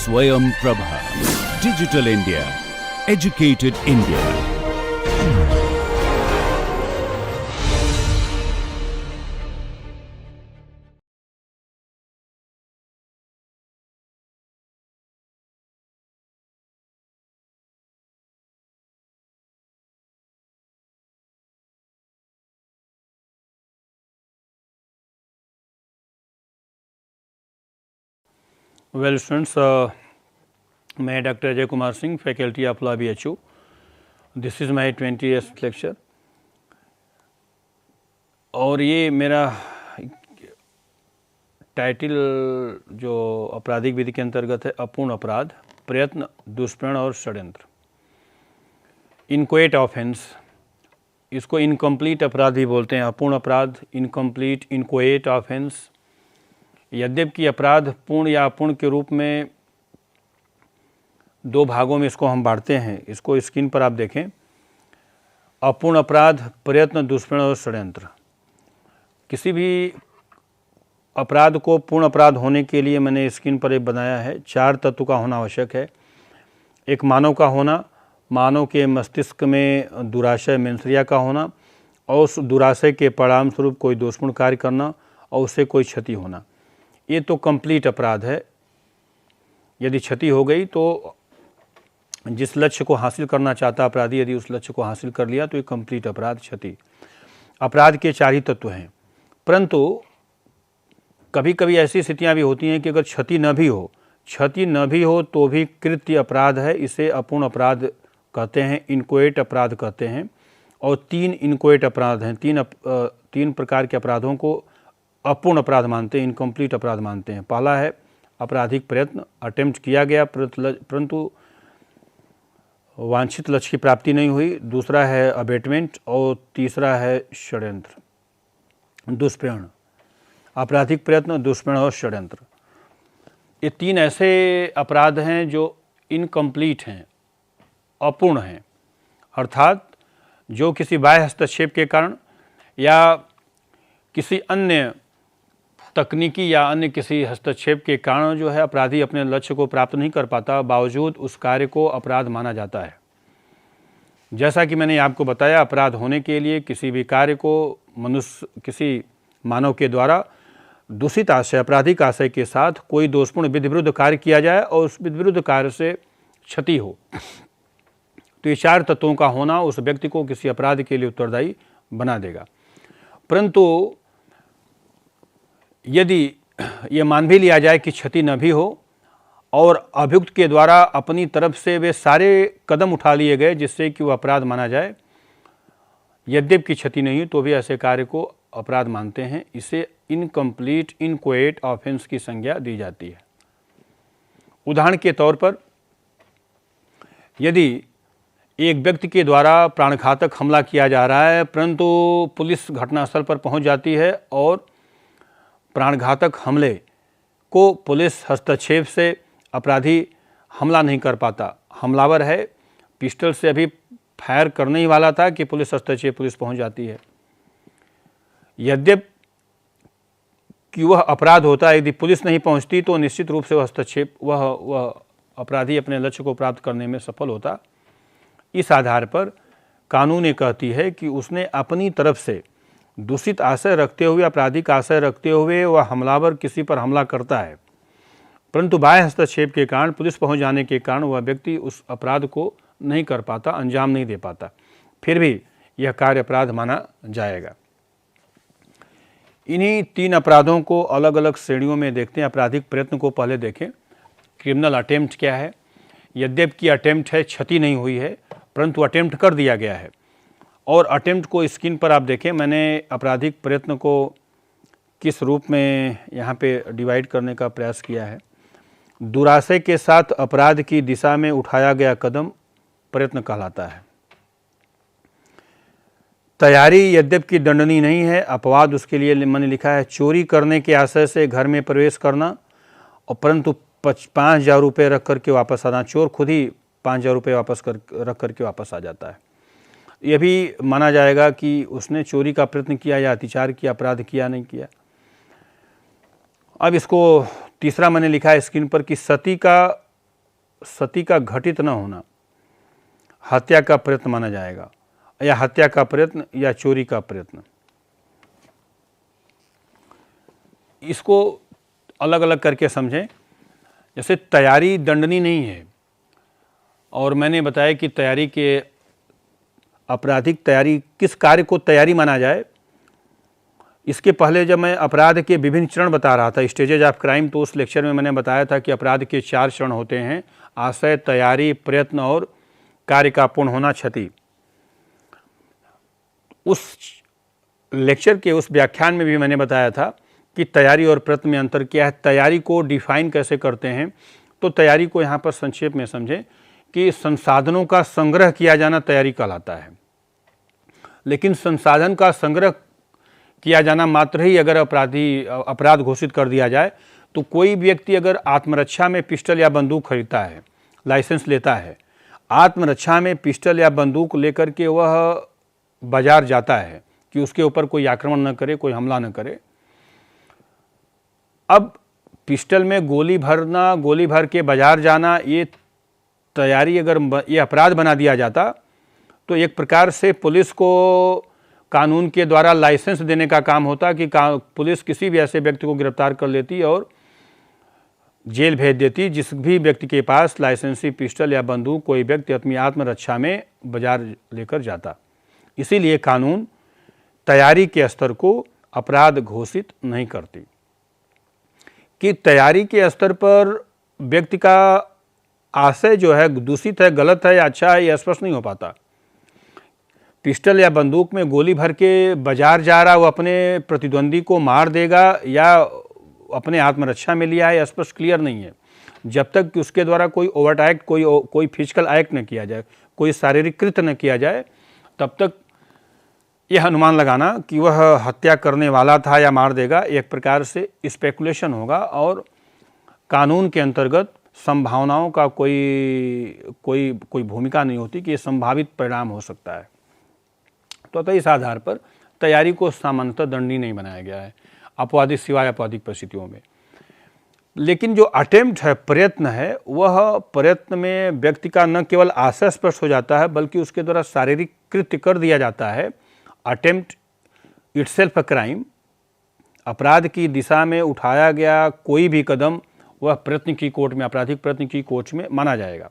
स्वयं Prabha, digital India, educated India. Well students, मैं doctor Ajay Kumar Singh, faculty of law BHU। This is my 20th lecture और ये मेरा title जो आपराधिक विधि के अंतर्गत है, अपूर्ण अपराध, प्रयत्न, दुष्प्रेरण और षड्यंत्र, इनक्वेट ऑफेंस। इसको इनकम्प्लीट अपराध भी बोलते हैं, अपूर्ण अपराध, इनकम्प्लीट, इनक्वेट ऑफेंस। यद्यपि अपराध पूर्ण या अपूर्ण के रूप में दो भागों में इसको हम बांटते हैं। इसको स्क्रीन पर आप देखें। अपूर्ण अपराध, प्रयत्न, दुष्प्रेरण और षड्यंत्र। किसी भी अपराध को पूर्ण अपराध होने के लिए मैंने स्क्रीन पर एक बनाया है, 4 तत्व का होना आवश्यक है। एक मानव का होना, मानव के मस्तिष्क में दुराशय मेंसरिया का होना और उस दुराशय के परिणाम स्वरूप कोई दोषपूर्ण कार्य करना और उससे कोई क्षति होना, ये तो कंप्लीट अपराध है। यदि क्षति हो गई तो जिस लक्ष्य को हासिल करना चाहता अपराधी, यदि उस लक्ष्य को हासिल कर लिया तो ये कंप्लीट अपराध, क्षति। अपराध के 4 ही तत्व हैं, परंतु कभी कभी ऐसी स्थितियां भी होती हैं कि अगर क्षति न भी हो तो भी कृत्य अपराध है। इसे अपूर्ण अपराध कहते हैं, इनक्वेट अपराध कहते हैं। और 3 इनक्वेट अपराध हैं। 3 प्रकार के अपराधों को अपूर्ण अपराध मानते हैं, इनकम्प्लीट अपराध मानते हैं। पहला है आपराधिक प्रयत्न, अटेम्प्ट किया गया परंतु वांछित लक्ष्य की प्राप्ति नहीं हुई। दूसरा है अबेटमेंट और तीसरा है षड्यंत्र, दुष्प्रेरण। आपराधिक प्रयत्न, दुष्प्रेरण और षड्यंत्र, ये 3 ऐसे अपराध हैं जो इनकम्प्लीट हैं, अपूर्ण हैं। अर्थात जो किसी बाह्य हस्तक्षेप के कारण या किसी अन्य तकनीकी या अन्य किसी हस्तक्षेप के कारण जो है अपराधी अपने लक्ष्य को प्राप्त नहीं कर पाता, बावजूद उस कार्य को अपराध माना जाता है। जैसा कि मैंने आपको बताया, अपराध होने के लिए किसी भी कार्य को किसी मानव के द्वारा दूषित आशय, आपराधिक आशय के साथ कोई दोषपूर्ण विधि विरुद्ध कार्य किया जाए और उस विधि विरुद्ध कार्य से क्षति हो, तो ये 4 तत्वों का होना उस व्यक्ति को किसी अपराध के लिए उत्तरदायी बना देगा। परंतु यदि ये मान भी लिया जाए कि क्षति न भी हो और अभियुक्त के द्वारा अपनी तरफ से वे सारे कदम उठा लिए गए जिससे कि वह अपराध माना जाए, यद्यपि की क्षति नहीं, तो भी ऐसे कार्य को अपराध मानते हैं। इसे इनकम्प्लीट, इनक्वेट ऑफेंस की संज्ञा दी जाती है। उदाहरण के तौर पर, यदि एक व्यक्ति के द्वारा प्राणघातक हमला किया जा रहा है परंतु पुलिस घटनास्थल पर पहुंच जाती है और प्राणघातक हमले को पुलिस हस्तक्षेप से अपराधी हमला नहीं कर पाता, हमलावर है, पिस्टल से अभी फायर करने ही वाला था कि पुलिस हस्तक्षेप, पुलिस पहुंच जाती है। यद्यपि कि वह अपराध होता है, यदि पुलिस नहीं पहुंचती तो निश्चित रूप से वह हस्तक्षेप, वह अपराधी अपने लक्ष्य को प्राप्त करने में सफल होता। इस आधार पर कानून ये कहती है कि उसने अपनी तरफ से दूषित आशय रखते हुए, आपराधिक आशय रखते हुए वह हमलावर किसी पर हमला करता है, परंतु बाह्य हस्तक्षेप के कारण, पुलिस पहुंच जाने के कारण वह व्यक्ति उस अपराध को नहीं कर पाता, अंजाम नहीं दे पाता, फिर भी यह कार्य अपराध माना जाएगा। इन्हीं 3 अपराधों को अलग अलग श्रेणियों में देखते हैं। आपराधिक प्रयत्न को पहले देखें। क्रिमिनल अटेम्प्ट क्या है? यद्यपि कि अटेम्प्ट है, क्षति नहीं हुई है, परंतु अटेम्प्ट कर दिया गया है। और अटेम्प्ट को स्क्रीन पर आप देखें। मैंने आपराधिक प्रयत्न को किस रूप में यहाँ पे डिवाइड करने का प्रयास किया है। दुराशय के साथ अपराध की दिशा में उठाया गया कदम प्रयत्न कहलाता है। तैयारी यद्यपि कि दंडनीय नहीं है, अपवाद उसके लिए मैंने लिखा है। चोरी करने के आशय से घर में प्रवेश करना और परंतु 5,000 रुपये रख करके वापस आना। चोर खुद ही 5,000 रुपये रख करके वापस आ जाता है। यह भी माना जाएगा कि उसने चोरी का प्रयत्न किया या अत्याचार किया, अपराध किया नहीं किया। अब इसको तीसरा मैंने लिखा है स्क्रीन पर कि सती का सती का घटित न होना हत्या का प्रयत्न माना जाएगा, या हत्या का प्रयत्न या चोरी का प्रयत्न। इसको अलग अलग करके समझें। जैसे तैयारी दंडनीय नहीं है, और मैंने बताया कि तैयारी के आपराधिक तैयारी किस कार्य को तैयारी माना जाए। इसके पहले जब मैं अपराध के विभिन्न चरण बता रहा था, स्टेजेज ऑफ क्राइम, तो उस लेक्चर में मैंने बताया था कि अपराध के 4 चरण होते हैं: आशय, तैयारी, प्रयत्न और कार्य का पूर्ण होना, क्षति। उस लेक्चर के उस व्याख्यान में भी मैंने बताया था कि तैयारी और प्रयत्न में अंतर क्या है, तैयारी को डिफाइन कैसे करते हैं। तो तैयारी को यहाँ पर संक्षेप में समझें कि संसाधनों का संग्रह किया जाना तैयारी कहलाता है। लेकिन संसाधन का संग्रह किया जाना मात्र ही अगर अपराध घोषित कर दिया जाए, तो कोई व्यक्ति अगर आत्मरक्षा में पिस्टल या बंदूक खरीदता है, लाइसेंस लेता है, आत्मरक्षा में पिस्टल या बंदूक लेकर के वह बाजार जाता है कि उसके ऊपर कोई आक्रमण न करे, कोई हमला न करे। अब पिस्टल में गोली भरना, गोली भर के बाजार जाना, ये तैयारी अगर ये अपराध बना दिया जाता तो एक प्रकार से पुलिस को कानून के द्वारा लाइसेंस देने का काम होता कि पुलिस किसी भी ऐसे व्यक्ति को गिरफ्तार कर लेती और जेल भेज देती जिस भी व्यक्ति के पास लाइसेंसी पिस्टल या बंदूक कोई व्यक्ति अपनी आत्मरक्षा में बाजार लेकर जाता। इसीलिए कानून तैयारी के स्तर को अपराध घोषित नहीं करती। कि तैयारी के स्तर पर व्यक्ति का आशय जो है दूषित है, गलत है या अच्छा है, यह स्पष्ट नहीं हो पाता। पिस्टल या बंदूक में गोली भर के बाजार जा रहा, वो अपने प्रतिद्वंदी को मार देगा या अपने आत्मरक्षा में लिया है, स्पष्ट क्लियर नहीं है। जब तक कि उसके द्वारा कोई ओवर्ट एक्ट, कोई फिजिकल एक्ट न किया जाए, कोई शारीरिक कृत्य न किया जाए, तब तक यह अनुमान लगाना कि वह हत्या करने वाला था या मार देगा एक प्रकार से स्पेकुलेशन होगा, और कानून के अंतर्गत संभावनाओं का कोई भूमिका नहीं होती कि ये संभावित परिणाम हो सकता है। तो अतः इस आधार पर तैयारी को सामान्यतः दंडनीय नहीं बनाया गया है, अपवादित सिवाय अपवादित परिस्थितियों में। लेकिन जो अटेम्प्ट है, प्रयत्न है, वह प्रयत्न में व्यक्ति का न केवल आशय स्पष्ट हो जाता है बल्कि उसके द्वारा शारीरिक कृत्य कर दिया जाता है। अटेम्प्ट इटसेल्फ अ क्राइम, अपराध की दिशा में उठाया गया कोई भी कदम वह प्रयत्न की कोर्ट में, आपराधिक प्रयत्न की कोर्ट में माना जाएगा।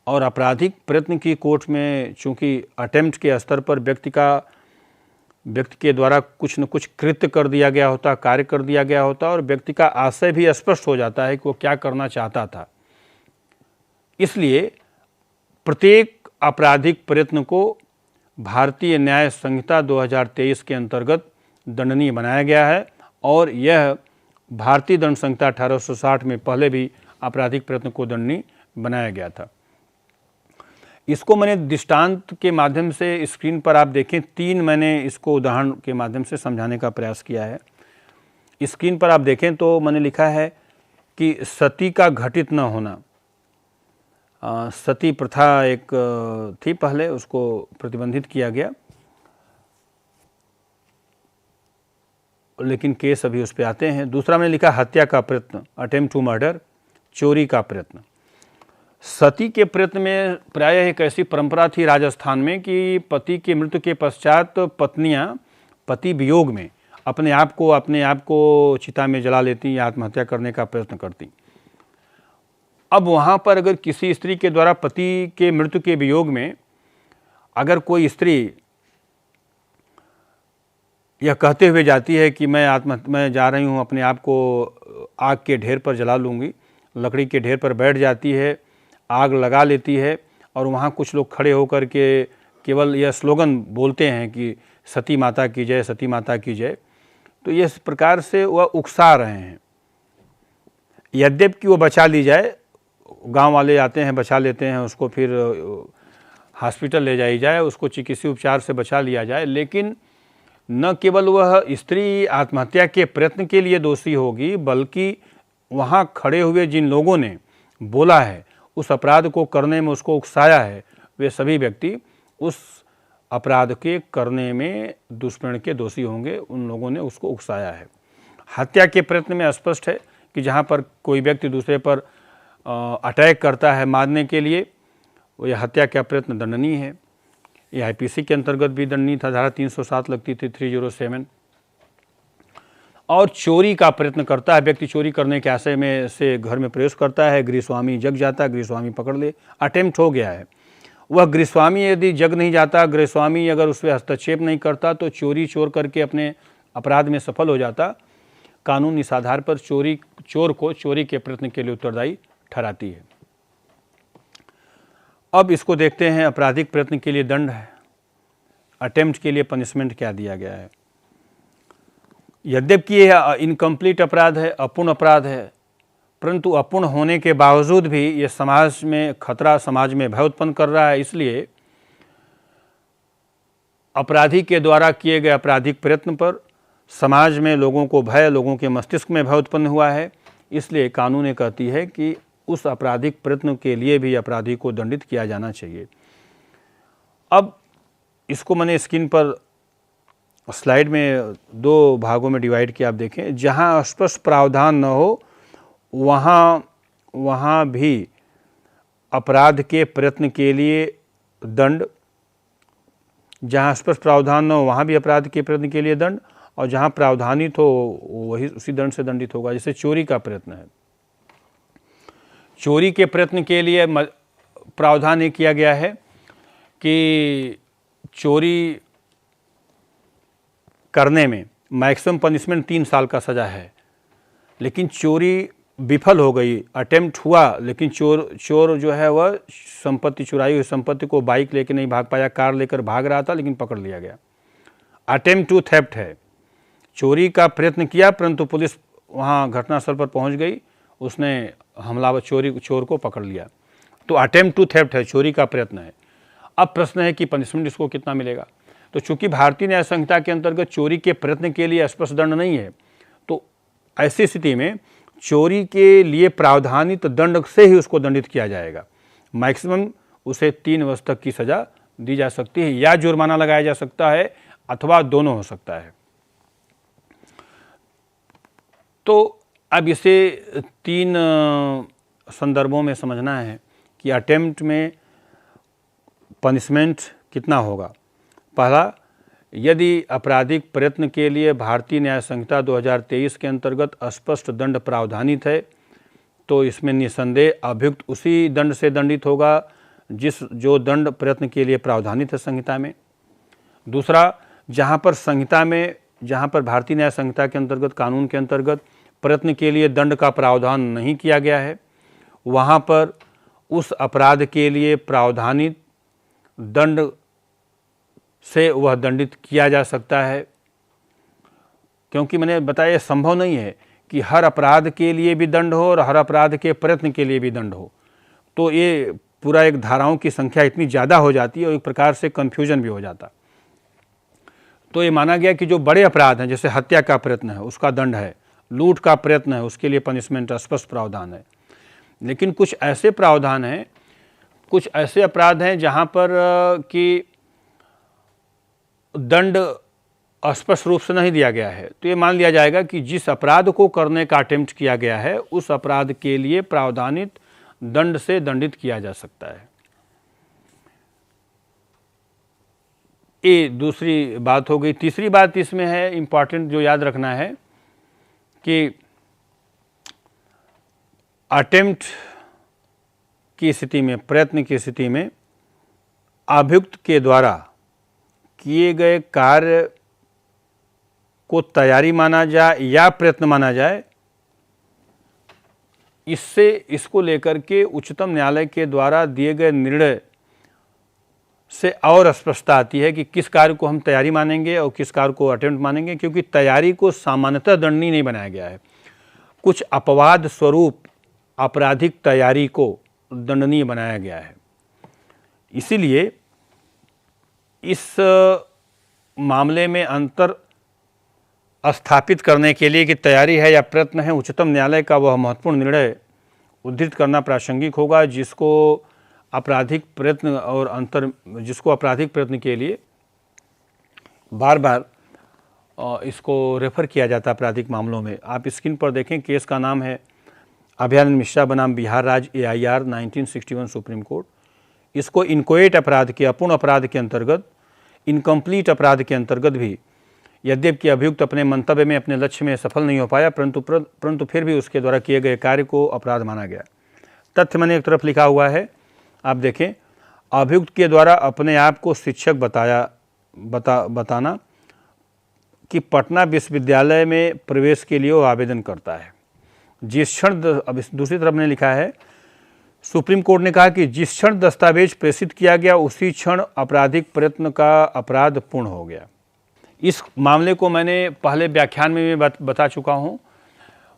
और आपराधिक प्रयत्न की कोर्ट में चूंकि अटेम्प्ट के स्तर पर व्यक्ति के द्वारा कुछ न कुछ कृत्य कर दिया गया होता, कार्य कर दिया गया होता, और व्यक्ति का आशय भी स्पष्ट हो जाता है कि वो क्या करना चाहता था। इसलिए प्रत्येक आपराधिक प्रयत्न को भारतीय न्याय संहिता 2023 के अंतर्गत दंडनीय बनाया गया है, और यह भारतीय दंड संहिता 1860 में पहले भी आपराधिक प्रयत्न को दंडनीय बनाया गया था। इसको मैंने दृष्टांत के माध्यम से, स्क्रीन पर आप देखें, 3 मैंने इसको उदाहरण के माध्यम से समझाने का प्रयास किया है। स्क्रीन पर आप देखें तो मैंने लिखा है कि सती का घटित न होना। सती प्रथा एक थी पहले, उसको प्रतिबंधित किया गया, लेकिन केस अभी उस पर आते हैं। दूसरा मैंने लिखा हत्या का प्रयत्न, अटेम्प्ट टू मर्डर, चोरी का प्रयत्न। सती के प्रयत्न में प्रायः एक ऐसी परंपरा थी राजस्थान में कि पति की मृत्यु के पश्चात पत्नियां पति वियोग में अपने आप को चिता में जला लेती या आत्महत्या करने का प्रयत्न करती। अब वहाँ पर अगर किसी स्त्री के द्वारा पति के मृत्यु के वियोग में अगर कोई स्त्री यह कहते हुए जाती है कि मैं जा रही हूँ, अपने आप को आग के ढेर पर जला लूँगी, लकड़ी के ढेर पर बैठ जाती है, आग लगा लेती है, और वहाँ कुछ लोग खड़े होकर के केवल यह स्लोगन बोलते हैं कि सती माता की जय, सती माता की जय। तो इस प्रकार से वह उकसा रहे हैं। यद्यपि वो बचा ली जाए, गांव वाले आते हैं, बचा लेते हैं उसको, फिर हॉस्पिटल ले जाई जाए, उसको चिकित्सीय उपचार से बचा लिया जाए, लेकिन न केवल वह स्त्री आत्महत्या के प्रयत्न के लिए दोषी होगी, बल्कि वहाँ खड़े हुए जिन लोगों ने बोला है, उस अपराध को करने में उसको उकसाया है, वे सभी व्यक्ति उस अपराध के करने में दुष्प्रेरण के दोषी होंगे। उन लोगों ने उसको उकसाया है। हत्या के प्रयत्न में स्पष्ट है कि जहाँ पर कोई व्यक्ति दूसरे पर अटैक करता है मारने के लिए, वो यह हत्या का प्रयत्न दंडनीय है। ये आईपीसी के अंतर्गत भी दंडनीय था, धारा 307 लगती थी 307। और चोरी का प्रयत्न करता है, व्यक्ति चोरी करने के आशय में से घर में प्रवेश करता है, गृहस्वामी जग जाता है, गृहस्वामी पकड़ ले, अटेम्प्ट हो गया है। वह गृहस्वामी यदि जग नहीं जाता, गृहस्वामी अगर उसमें हस्तक्षेप नहीं करता, तो चोर करके अपने अपराध में सफल हो जाता। कानून इस आधार पर चोर को चोरी के प्रयत्न के लिए उत्तरदायी ठहराती है। अब इसको देखते हैं, आपराधिक प्रयत्न के लिए दंड है, अटेम्प्ट के लिए पनिशमेंट क्या दिया गया है। यद्यपि यह इनकम्प्लीट अपराध है, अपूर्ण अपराध है, परंतु अपूर्ण होने के बावजूद भी ये समाज में खतरा, समाज में भय उत्पन्न कर रहा है। इसलिए अपराधी के द्वारा किए गए आपराधिक प्रयत्न पर समाज में लोगों को भय, लोगों के मस्तिष्क में भय उत्पन्न हुआ है। इसलिए कानून ये कहती है कि उस आपराधिक प्रयत्न के लिए भी अपराधी को दंडित किया जाना चाहिए। अब इसको मैंने स्क्रीन पर स्लाइड में 2 भागों में डिवाइड किया, आप देखें। जहां स्पष्ट प्रावधान न हो वहाँ भी अपराध के प्रयत्न के लिए दंड, जहाँ स्पष्ट प्रावधान न हो वहाँ भी अपराध के प्रयत्न के लिए दंड, और जहाँ प्रावधानित हो वही उसी दंड से दंडित होगा। जैसे चोरी का प्रयत्न है, चोरी के प्रयत्न के लिए प्रावधान ये किया गया है कि चोरी करने में मैक्सिमम पनिशमेंट 3 साल का सज़ा है। लेकिन चोरी विफल हो गई, अटेम्प्ट हुआ, लेकिन चोर जो है वह संपत्ति, चुराई हुई संपत्ति को बाइक लेके नहीं भाग पाया, कार लेकर भाग रहा था, लेकिन पकड़ लिया गया। अटेम्प्ट टू थेफ्ट है, चोरी का प्रयत्न किया परंतु पुलिस वहाँ घटनास्थल पर पहुँच गई, उसने हमलावर चोर को पकड़ लिया। तो अटेम्प्ट टू थेफ्ट है, चोरी का प्रयत्न है। अब प्रश्न है कि पनिशमेंट इसको कितना मिलेगा। तो चूंकि भारतीय न्याय संहिता के अंतर्गत चोरी के प्रयत्न के लिए स्पष्ट दंड नहीं है, तो ऐसी स्थिति में चोरी के लिए प्रावधानित दंड से ही उसको दंडित किया जाएगा। मैक्सिमम उसे 3 वर्ष तक की सज़ा दी जा सकती है, या जुर्माना लगाया जा सकता है, अथवा दोनों हो सकता है। तो अब इसे 3 संदर्भों में समझना है कि अटेम्प्ट में पनिशमेंट कितना होगा। पहला, यदि आपराधिक प्रयत्न के लिए भारतीय न्याय संहिता 2023 के अंतर्गत स्पष्ट दंड प्रावधानित है, तो इसमें निसंदेह अभियुक्त उसी दंड से दंडित होगा जो दंड प्रयत्न के लिए प्रावधानित है संहिता में। दूसरा, जहाँ पर भारतीय न्याय संहिता के अंतर्गत, कानून के अंतर्गत प्रयत्न के लिए दंड का प्रावधान नहीं किया गया है, वहाँ पर उस अपराध के लिए प्रावधानित दंड से वह दंडित किया जा सकता है। क्योंकि मैंने बताया संभव नहीं है कि हर अपराध के लिए भी दंड हो और हर अपराध के प्रयत्न के लिए भी दंड हो, तो ये पूरा एक धाराओं की संख्या इतनी ज़्यादा हो जाती है और एक प्रकार से कन्फ्यूजन भी हो जाता। तो ये माना गया कि जो बड़े अपराध हैं, जैसे हत्या का प्रयत्न है उसका दंड है, लूट का प्रयत्न है उसके लिए पनिशमेंट स्पष्ट प्रावधान है। लेकिन कुछ ऐसे प्रावधान हैं, कुछ ऐसे अपराध हैं जहाँ पर कि दंड स्पष्ट रूप से नहीं दिया गया है, तो ये मान लिया जाएगा कि जिस अपराध को करने का अटेम्प्ट किया गया है उस अपराध के लिए प्रावधानित दंड से दंडित किया जा सकता है। ये दूसरी बात हो गई। तीसरी बात इसमें है, इम्पॉर्टेंट जो याद रखना है कि अटेम्प्ट की स्थिति में, प्रयत्न की स्थिति में अभियुक्त के द्वारा किए गए कार्य को तैयारी माना जाए या प्रयत्न माना जाए, इसको लेकर के उच्चतम न्यायालय के द्वारा दिए गए निर्णय से और स्पष्टता आती है कि किस कार्य को हम तैयारी मानेंगे और किस कार्य को अटेम्प्ट मानेंगे। क्योंकि तैयारी को सामान्यतः दंडनीय नहीं बनाया गया है, कुछ अपवाद स्वरूप आपराधिक तैयारी को दंडनीय बनाया गया है। इसीलिए इस मामले में अंतर स्थापित करने के लिए कि तैयारी है या प्रयत्न है, उच्चतम न्यायालय का वह महत्वपूर्ण निर्णय उद्धृत करना प्रासंगिक होगा जिसको आपराधिक प्रयत्न के लिए बार बार इसको रेफर किया जाता है आपराधिक मामलों में। आप स्क्रीन पर देखें, केस का नाम है अभयानंद मिश्रा बनाम बिहार राज्य AIR 1961 सुप्रीम कोर्ट, इसको इनकोएट अपराध के, अपूर्ण अपराध के अंतर्गत, इनकम्प्लीट अपराध के अंतर्गत भी, यद्यपि अभियुक्त अपने मंतव्य में, अपने लक्ष्य में सफल नहीं हो पाया, परंतु फिर भी उसके द्वारा किए गए कार्य को अपराध माना गया। तथ्य मैंने एक तरफ लिखा हुआ है, आप देखें, अभियुक्त के द्वारा अपने आप को शिक्षक बताना कि पटना विश्वविद्यालय में प्रवेश के लिए वो आवेदन करता है। जिस क्षण, अब दूसरी तरफ मैंने लिखा है, सुप्रीम कोर्ट ने कहा कि जिस क्षण दस्तावेज प्रेषित किया गया उसी क्षण आपराधिक प्रयत्न का अपराध पूर्ण हो गया। इस मामले को मैंने पहले व्याख्यान में भी बता चुका हूँ,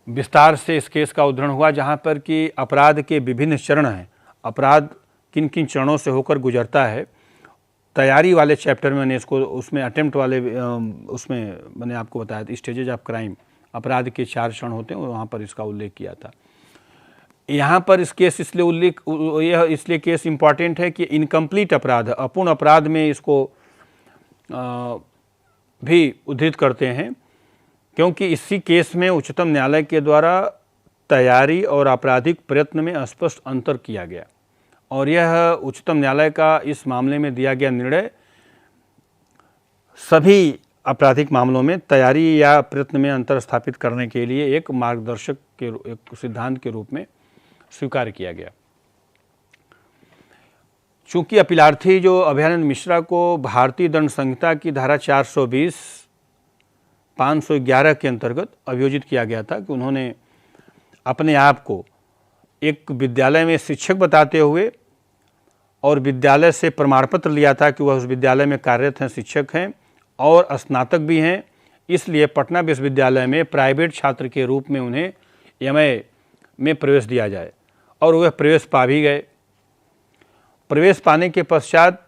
विस्तार से इस केस का उद्धरण हुआ, जहाँ पर कि अपराध के विभिन्न चरण हैं, अपराध किन किन चरणों से होकर गुजरता है। तैयारी वाले चैप्टर में मैंने इसको, उसमें अटेम्प्ट वाले, उसमें मैंने आपको बताया था स्टेजेज ऑफ क्राइम, अपराध के 4 चरण होते हैं, वहाँ पर इसका उल्लेख किया था। यहाँ पर इस केस इसलिए केस इम्पॉर्टेंट है कि इनकम्प्लीट अपराध, अपूर्ण अपराध में इसको भी उद्धृत करते हैं, क्योंकि इसी केस में उच्चतम न्यायालय के द्वारा तैयारी और आपराधिक प्रयत्न में स्पष्ट अंतर किया गया, और यह उच्चतम न्यायालय का इस मामले में दिया गया निर्णय सभी आपराधिक मामलों में तैयारी या प्रयत्न में अंतर स्थापित करने के लिए एक मार्गदर्शक के, एक सिद्धांत के रूप में स्वीकार किया गया। चूंकि अपीलार्थी जो अभयानंद मिश्रा को भारतीय दंड संहिता की धारा 420, 511 के अंतर्गत अभियोजित किया गया था कि उन्होंने अपने आप को एक विद्यालय में शिक्षक बताते हुए और विद्यालय से प्रमाण पत्र लिया था कि वह उस विद्यालय में कार्यरत हैं, शिक्षक हैं और स्नातक भी हैं, इसलिए पटना विश्वविद्यालय में प्राइवेट छात्र के रूप में उन्हें MA में प्रवेश दिया जाए, और वह प्रवेश पा भी गए। प्रवेश पाने के पश्चात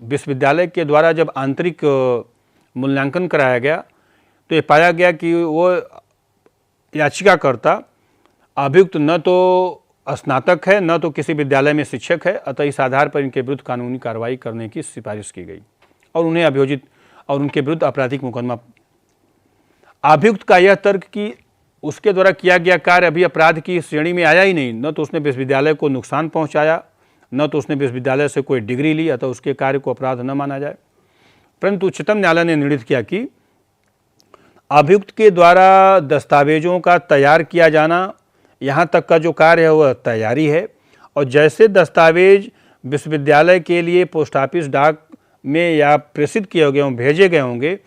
विश्वविद्यालय के द्वारा जब आंतरिक मूल्यांकन कराया गया तो ये पाया गया कि वो याचिकाकर्ता अभियुक्त न तो स्नातक है, न तो किसी विद्यालय में शिक्षक है, अतः इस आधार पर इनके विरुद्ध कानूनी कार्रवाई करने की सिफारिश की गई और उन्हें अभियोजित और उनके विरुद्ध आपराधिक मुकदमा। अभियुक्त का यह तर्क कि उसके द्वारा किया गया कार्य अभी अपराध की श्रेणी में आया ही नहीं, न तो उसने विश्वविद्यालय को नुकसान पहुंचाया, न तो उसने विश्वविद्यालय से कोई डिग्री ली, अतः उसके कार्य को अपराध न माना जाए। परंतु उच्चतम न्यायालय ने निर्णित किया कि अभियुक्त के द्वारा दस्तावेजों का तैयार किया जाना, यहाँ तक का जो कार्य है वह तैयारी है, और जैसे दस्तावेज विश्वविद्यालय के लिए पोस्ट ऑफिस डाक में या प्रेषित किए गए होंगे, भेजे गए होंगे,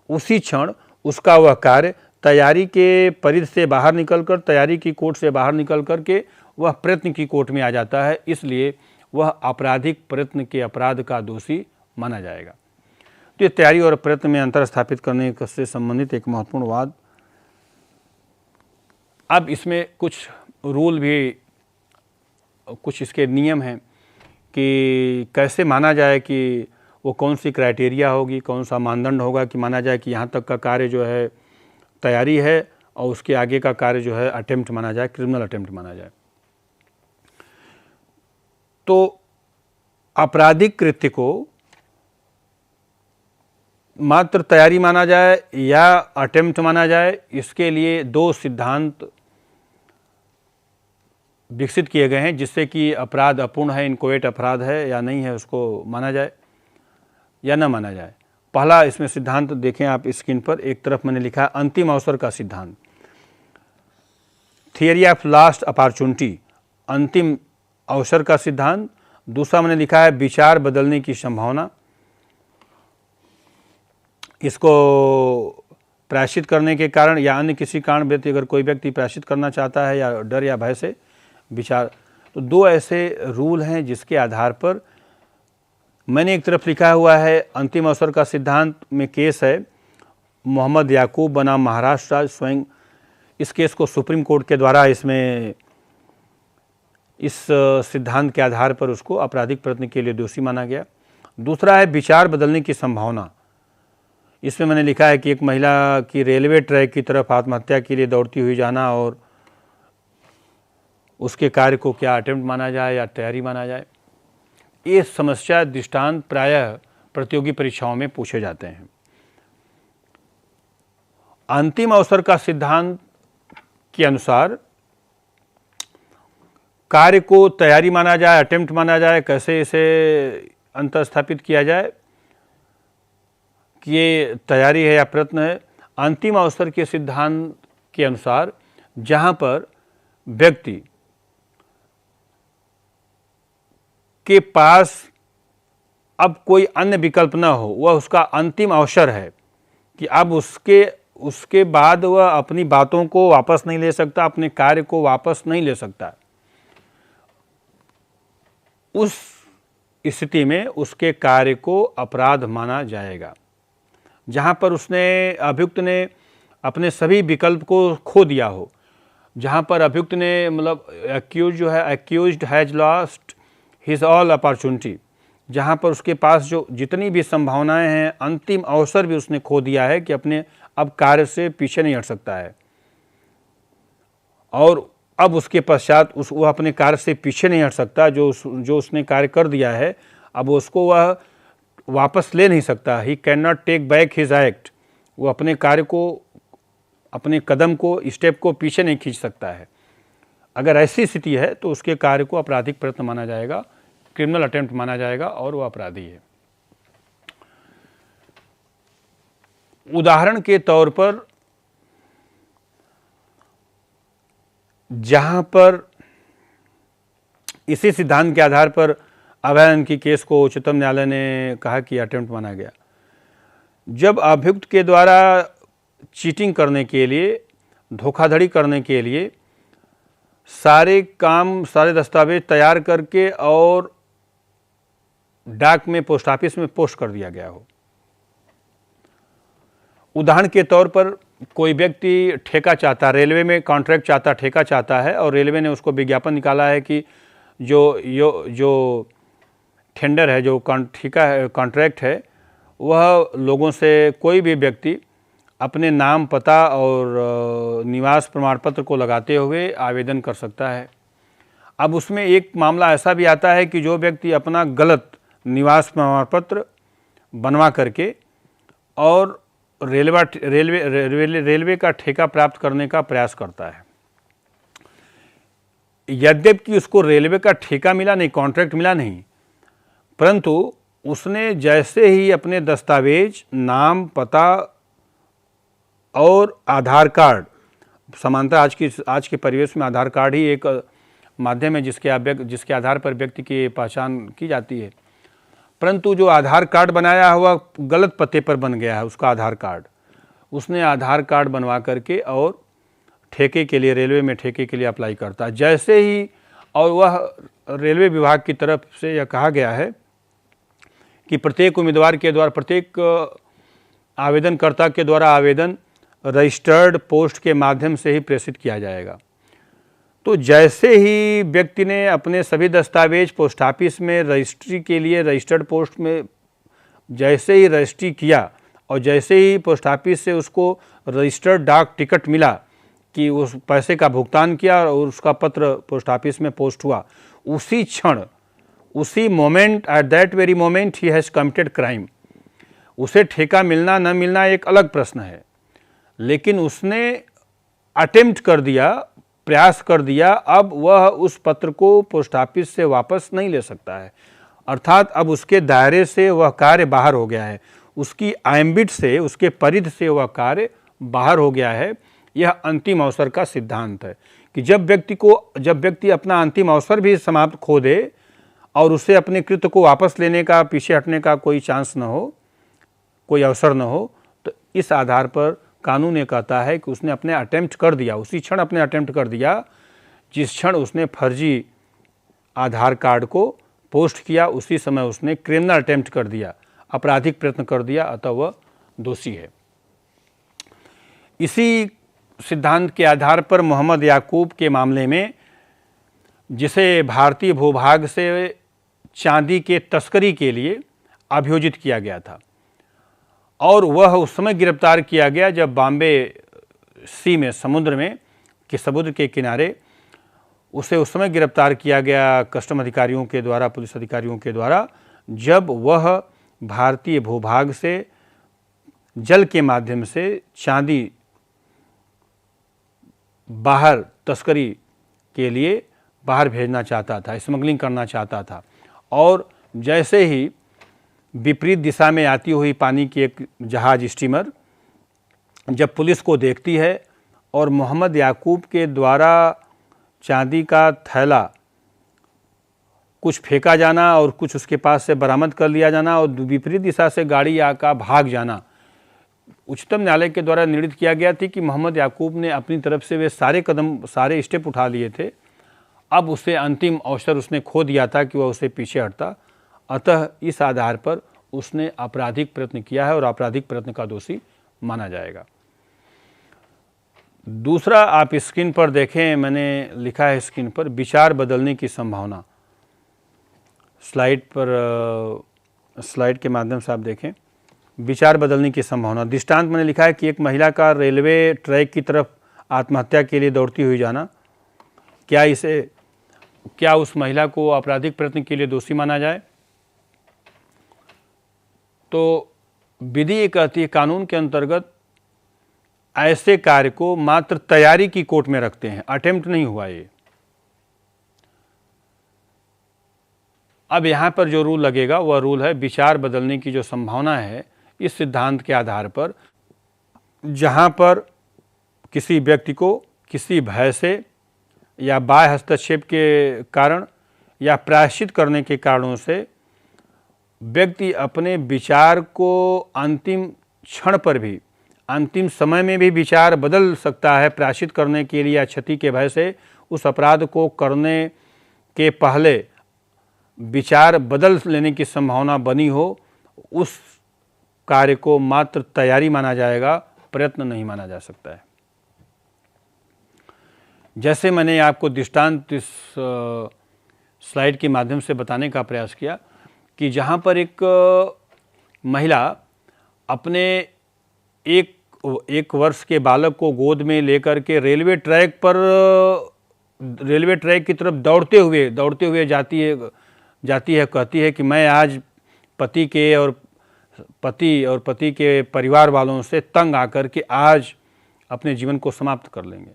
उसी क्षण उसका वह कार्य तैयारी के परिधि से बाहर निकलकर, तैयारी की कोर्ट से बाहर निकल कर के वह प्रयत्न की कोर्ट में आ जाता है, इसलिए वह आपराधिक प्रयत्न के अपराध का दोषी माना जाएगा। तो ये तैयारी और प्रयत्न में अंतर स्थापित करने से संबंधित एक महत्वपूर्ण वाद। अब इसमें कुछ रूल भी, कुछ इसके नियम हैं कि कैसे माना जाए, कि वो कौन सी क्राइटेरिया होगी, कौन सा मानदंड होगा कि माना जाए कि यहाँ तक का कार्य जो है तैयारी है और उसके आगे का कार्य जो है अटेम्प्ट माना जाए, क्रिमिनल अटेम्प्ट माना जाए। तो आपराधिक कृत्य को मात्र तैयारी माना जाए या अटेम्प्ट माना जाए, इसके लिए 2 सिद्धांत विकसित किए गए हैं, जिससे कि अपराध अपूर्ण है, इनकोएट अपराध है या नहीं है, उसको माना जाए या न माना जाए। पहला इसमें सिद्धांत देखें आप स्क्रीन पर, एक तरफ मैंने लिखा है अंतिम अवसर का सिद्धांत, थियरी ऑफ लास्ट अपॉर्चुनिटी, अंतिम अवसर का सिद्धांत। दूसरा मैंने लिखा है विचार बदलने की संभावना, इसको प्रायश्चित करने के कारण या अन्य किसी कारण व्यक्ति, अगर कोई व्यक्ति प्रायश्चित करना चाहता है या डर या भय से विचार, तो 2 ऐसे रूल हैं जिसके आधार पर मैंने एक तरफ लिखा हुआ है अंतिम अवसर का सिद्धांत में केस है मोहम्मद याकूब बनाम महाराष्ट्र राज्य स्वयं। इस केस को सुप्रीम कोर्ट के द्वारा इसमें इस सिद्धांत के आधार पर उसको आपराधिक प्रयत्न के लिए दोषी माना गया। दूसरा है विचार बदलने की संभावना, इसमें मैंने लिखा है कि एक महिला की रेलवे ट्रैक की तरफ आत्महत्या के लिए दौड़ती हुई जाना और उसके कार्य को क्या अटेम्प्ट माना जाए या तैयारी माना जाए। ये समस्या दृष्टांत प्रायः प्रतियोगी परीक्षाओं में पूछे जाते हैं। अंतिम अवसर का सिद्धांत के अनुसार कार्य को तैयारी माना जाए, अटेम्प्ट माना जाए, कैसे इसे अंतःस्थापित किया जाए कि ये तैयारी है या प्रयत्न है। अंतिम अवसर के सिद्धांत के अनुसार जहाँ पर व्यक्ति के पास अब कोई अन्य विकल्प न हो, वह उसका अंतिम अवसर है कि अब उसके बाद वह अपनी बातों को वापस नहीं ले सकता, अपने कार्य को वापस नहीं ले सकता। उस स्थिति में उसके कार्य को अपराध माना जाएगा। जहाँ पर अभियुक्त ने अपने सभी विकल्प को खो दिया हो, जहाँ पर अभियुक्त ने मतलब accused has lost his all opportunity, जहाँ पर उसके पास जो जितनी भी संभावनाएं हैं, अंतिम अवसर भी उसने खो दिया है कि अपने अब कार्य से पीछे नहीं हट सकता है, और अब उसके पश्चात वह अपने कार्य से पीछे नहीं हट सकता। जो उसने कार्य कर दिया है अब उसको वह वापस ले नहीं सकता। He can not take back his act, वो अपने कार्य को, अपने कदम को, स्टेप को पीछे नहीं खींच सकता है। अगर ऐसी स्थिति है तो उसके कार्य को आपराधिक प्रयत्न माना जाएगा, क्रिमिनल अटेम्प्ट माना जाएगा और वह अपराधी है। उदाहरण के तौर पर जहां पर इसी सिद्धांत के आधार पर अभय की केस को उच्चतम न्यायालय ने कहा कि अटेम्प्ट माना गया, जब अभियुक्त के द्वारा चीटिंग करने के लिए, धोखाधड़ी करने के लिए सारे दस्तावेज तैयार करके और डाक में, पोस्ट ऑफिस में पोस्ट कर दिया गया हो। उदाहरण के तौर पर कोई व्यक्ति ठेका चाहता, रेलवे में कॉन्ट्रैक्ट चाहता, ठेका चाहता है और रेलवे ने उसको विज्ञापन निकाला है कि जो टेंडर है, जो ठेका है, कॉन्ट्रैक्ट है, वह लोगों से कोई भी व्यक्ति अपने नाम, पता और निवास प्रमाण पत्र को लगाते हुए आवेदन कर सकता है। अब उसमें एक मामला ऐसा भी आता है कि जो व्यक्ति अपना गलत निवास प्रमाण पत्र बनवा करके और रेलवे का ठेका प्राप्त करने का प्रयास करता है। यद्यपि उसको रेलवे का ठेका मिला नहीं, कॉन्ट्रैक्ट मिला नहीं, परंतु उसने जैसे ही अपने दस्तावेज, नाम, पता और आधार कार्ड, समानता आज के परिवेश में आधार कार्ड ही एक माध्यम है जिसके आधार पर व्यक्ति की पहचान की जाती है, परंतु जो आधार कार्ड बनाया हुआ गलत पते पर बन गया है उसका आधार कार्ड, उसने आधार कार्ड बनवा करके और ठेके के लिए, रेलवे में ठेके के लिए अप्लाई करता है। जैसे ही, और वह रेलवे विभाग की तरफ से यह कहा गया है कि प्रत्येक उम्मीदवार के द्वारा, प्रत्येक आवेदनकर्ता के द्वारा आवेदन रजिस्टर्ड पोस्ट के माध्यम से ही प्रेषित किया जाएगा। तो जैसे ही व्यक्ति ने अपने सभी दस्तावेज पोस्ट ऑफिस में रजिस्ट्री के लिए, रजिस्टर्ड पोस्ट में जैसे ही रजिस्ट्री किया और जैसे ही पोस्ट ऑफिस से उसको रजिस्टर्ड डाक टिकट मिला कि उस पैसे का भुगतान किया और उसका पत्र पोस्ट ऑफिस में पोस्ट हुआ, उसी क्षण, उसी moment, at that very moment he has committed crime. उसे ठेका मिलना न मिलना एक अलग प्रश्न है, लेकिन उसने अटेम्प्ट कर दिया, प्रयास कर दिया, अब वह उस पत्र को पोस्ट ऑफिस से वापस नहीं ले सकता है। अर्थात अब उसके दायरे से वह कार्य बाहर हो गया है, उसकी एम्बिट से, उसके परिधि से वह कार्य बाहर हो गया है। यह अंतिम अवसर का सिद्धांत है कि जब व्यक्ति अपना अंतिम अवसर भी समाप्त खो दे और उसे अपने कृत्य को वापस लेने का, पीछे हटने का कोई चांस न हो, कोई अवसर न हो, तो इस आधार पर कानून ये कहता है कि उसने अपने अटेम्प्ट कर दिया, उसी क्षण अपने अटेम्प्ट कर दिया जिस क्षण उसने फर्जी आधार कार्ड को पोस्ट किया, उसी समय उसने क्रिमिनल अटेम्प्ट कर दिया, आपराधिक प्रयत्न कर दिया, अतः वह दोषी है। इसी सिद्धांत के आधार पर मोहम्मद याकूब के मामले में, जिसे भारतीय भूभाग से चांदी के तस्करी के लिए अभियोजित किया गया था और वह उस समय गिरफ्तार किया गया जब बॉम्बे सी में, समुद्र के किनारे उसे उस समय गिरफ्तार किया गया कस्टम अधिकारियों के द्वारा, पुलिस अधिकारियों के द्वारा, जब वह भारतीय भूभाग से जल के माध्यम से चांदी बाहर तस्करी के लिए बाहर भेजना चाहता था, स्मगलिंग करना चाहता था। और जैसे ही विपरीत दिशा में आती हुई पानी की एक जहाज़ स्टीमर जब पुलिस को देखती है और मोहम्मद याकूब के द्वारा चांदी का थैला कुछ फेंका जाना और कुछ उसके पास से बरामद कर लिया जाना और विपरीत दिशा से गाड़ी आकर भाग जाना, उच्चतम न्यायालय के द्वारा निर्णित किया गया था कि मोहम्मद याकूब ने अपनी तरफ से वे सारे स्टेप उठा लिए थे। अब उसे अंतिम अवसर उसने खो दिया था कि वह उसे पीछे हटता। अतः इस आधार पर उसने आपराधिक प्रयत्न किया है और आपराधिक प्रयत्न का दोषी माना जाएगा। दूसरा, आप स्क्रीन पर देखें, मैंने लिखा है स्क्रीन पर विचार बदलने की संभावना। स्लाइड के माध्यम से आप देखें विचार बदलने की संभावना। दृष्टांत मैंने लिखा है कि एक महिला का रेलवे ट्रैक की तरफ आत्महत्या के लिए दौड़ती हुई जाना, क्या उस महिला को आपराधिक प्रयत्न के लिए दोषी माना जाए? तो विधि ये कहती है, कानून के अंतर्गत ऐसे कार्य को मात्र तैयारी की कोर्ट में रखते हैं, अटेम्प्ट नहीं हुआ ये। अब यहाँ पर जो रूल लगेगा वह रूल है विचार बदलने की जो संभावना है इस सिद्धांत के आधार पर, जहाँ पर किसी व्यक्ति को किसी भय से या बाह्य हस्तक्षेप के कारण या प्रायश्चित करने के कारणों से व्यक्ति अपने विचार को अंतिम क्षण पर भी, अंतिम समय में भी विचार बदल सकता है प्रायश्चित करने के लिए या क्षति के भय से उस अपराध को करने के पहले विचार बदल लेने की संभावना बनी हो, उस कार्य को मात्र तैयारी माना जाएगा, प्रयत्न नहीं माना जा सकता है। जैसे मैंने आपको दृष्टांत इस स्लाइड के माध्यम से बताने का प्रयास किया कि जहाँ पर एक महिला अपने एक वर्ष के बालक को गोद में लेकर के रेलवे ट्रैक की तरफ दौड़ते हुए जाती है, कहती है कि मैं आज पति के परिवार वालों से तंग आकर के आज अपने जीवन को समाप्त कर लेंगे।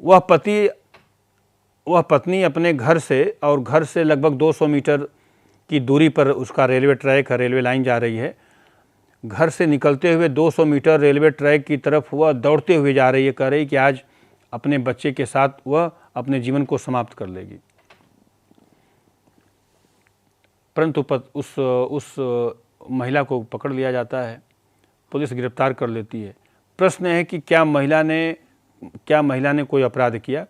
वह पत्नी अपने घर से लगभग 200 मीटर की दूरी पर उसका रेलवे ट्रैक है, रेलवे लाइन जा रही है। घर से निकलते हुए 200 मीटर रेलवे ट्रैक की तरफ वह दौड़ते हुए जा रही है, कह रही कि आज अपने बच्चे के साथ वह अपने जीवन को समाप्त कर लेगी। परंतु उस महिला को पकड़ लिया जाता है, पुलिस गिरफ्तार कर लेती है। प्रश्न है कि क्या महिला ने कोई अपराध किया?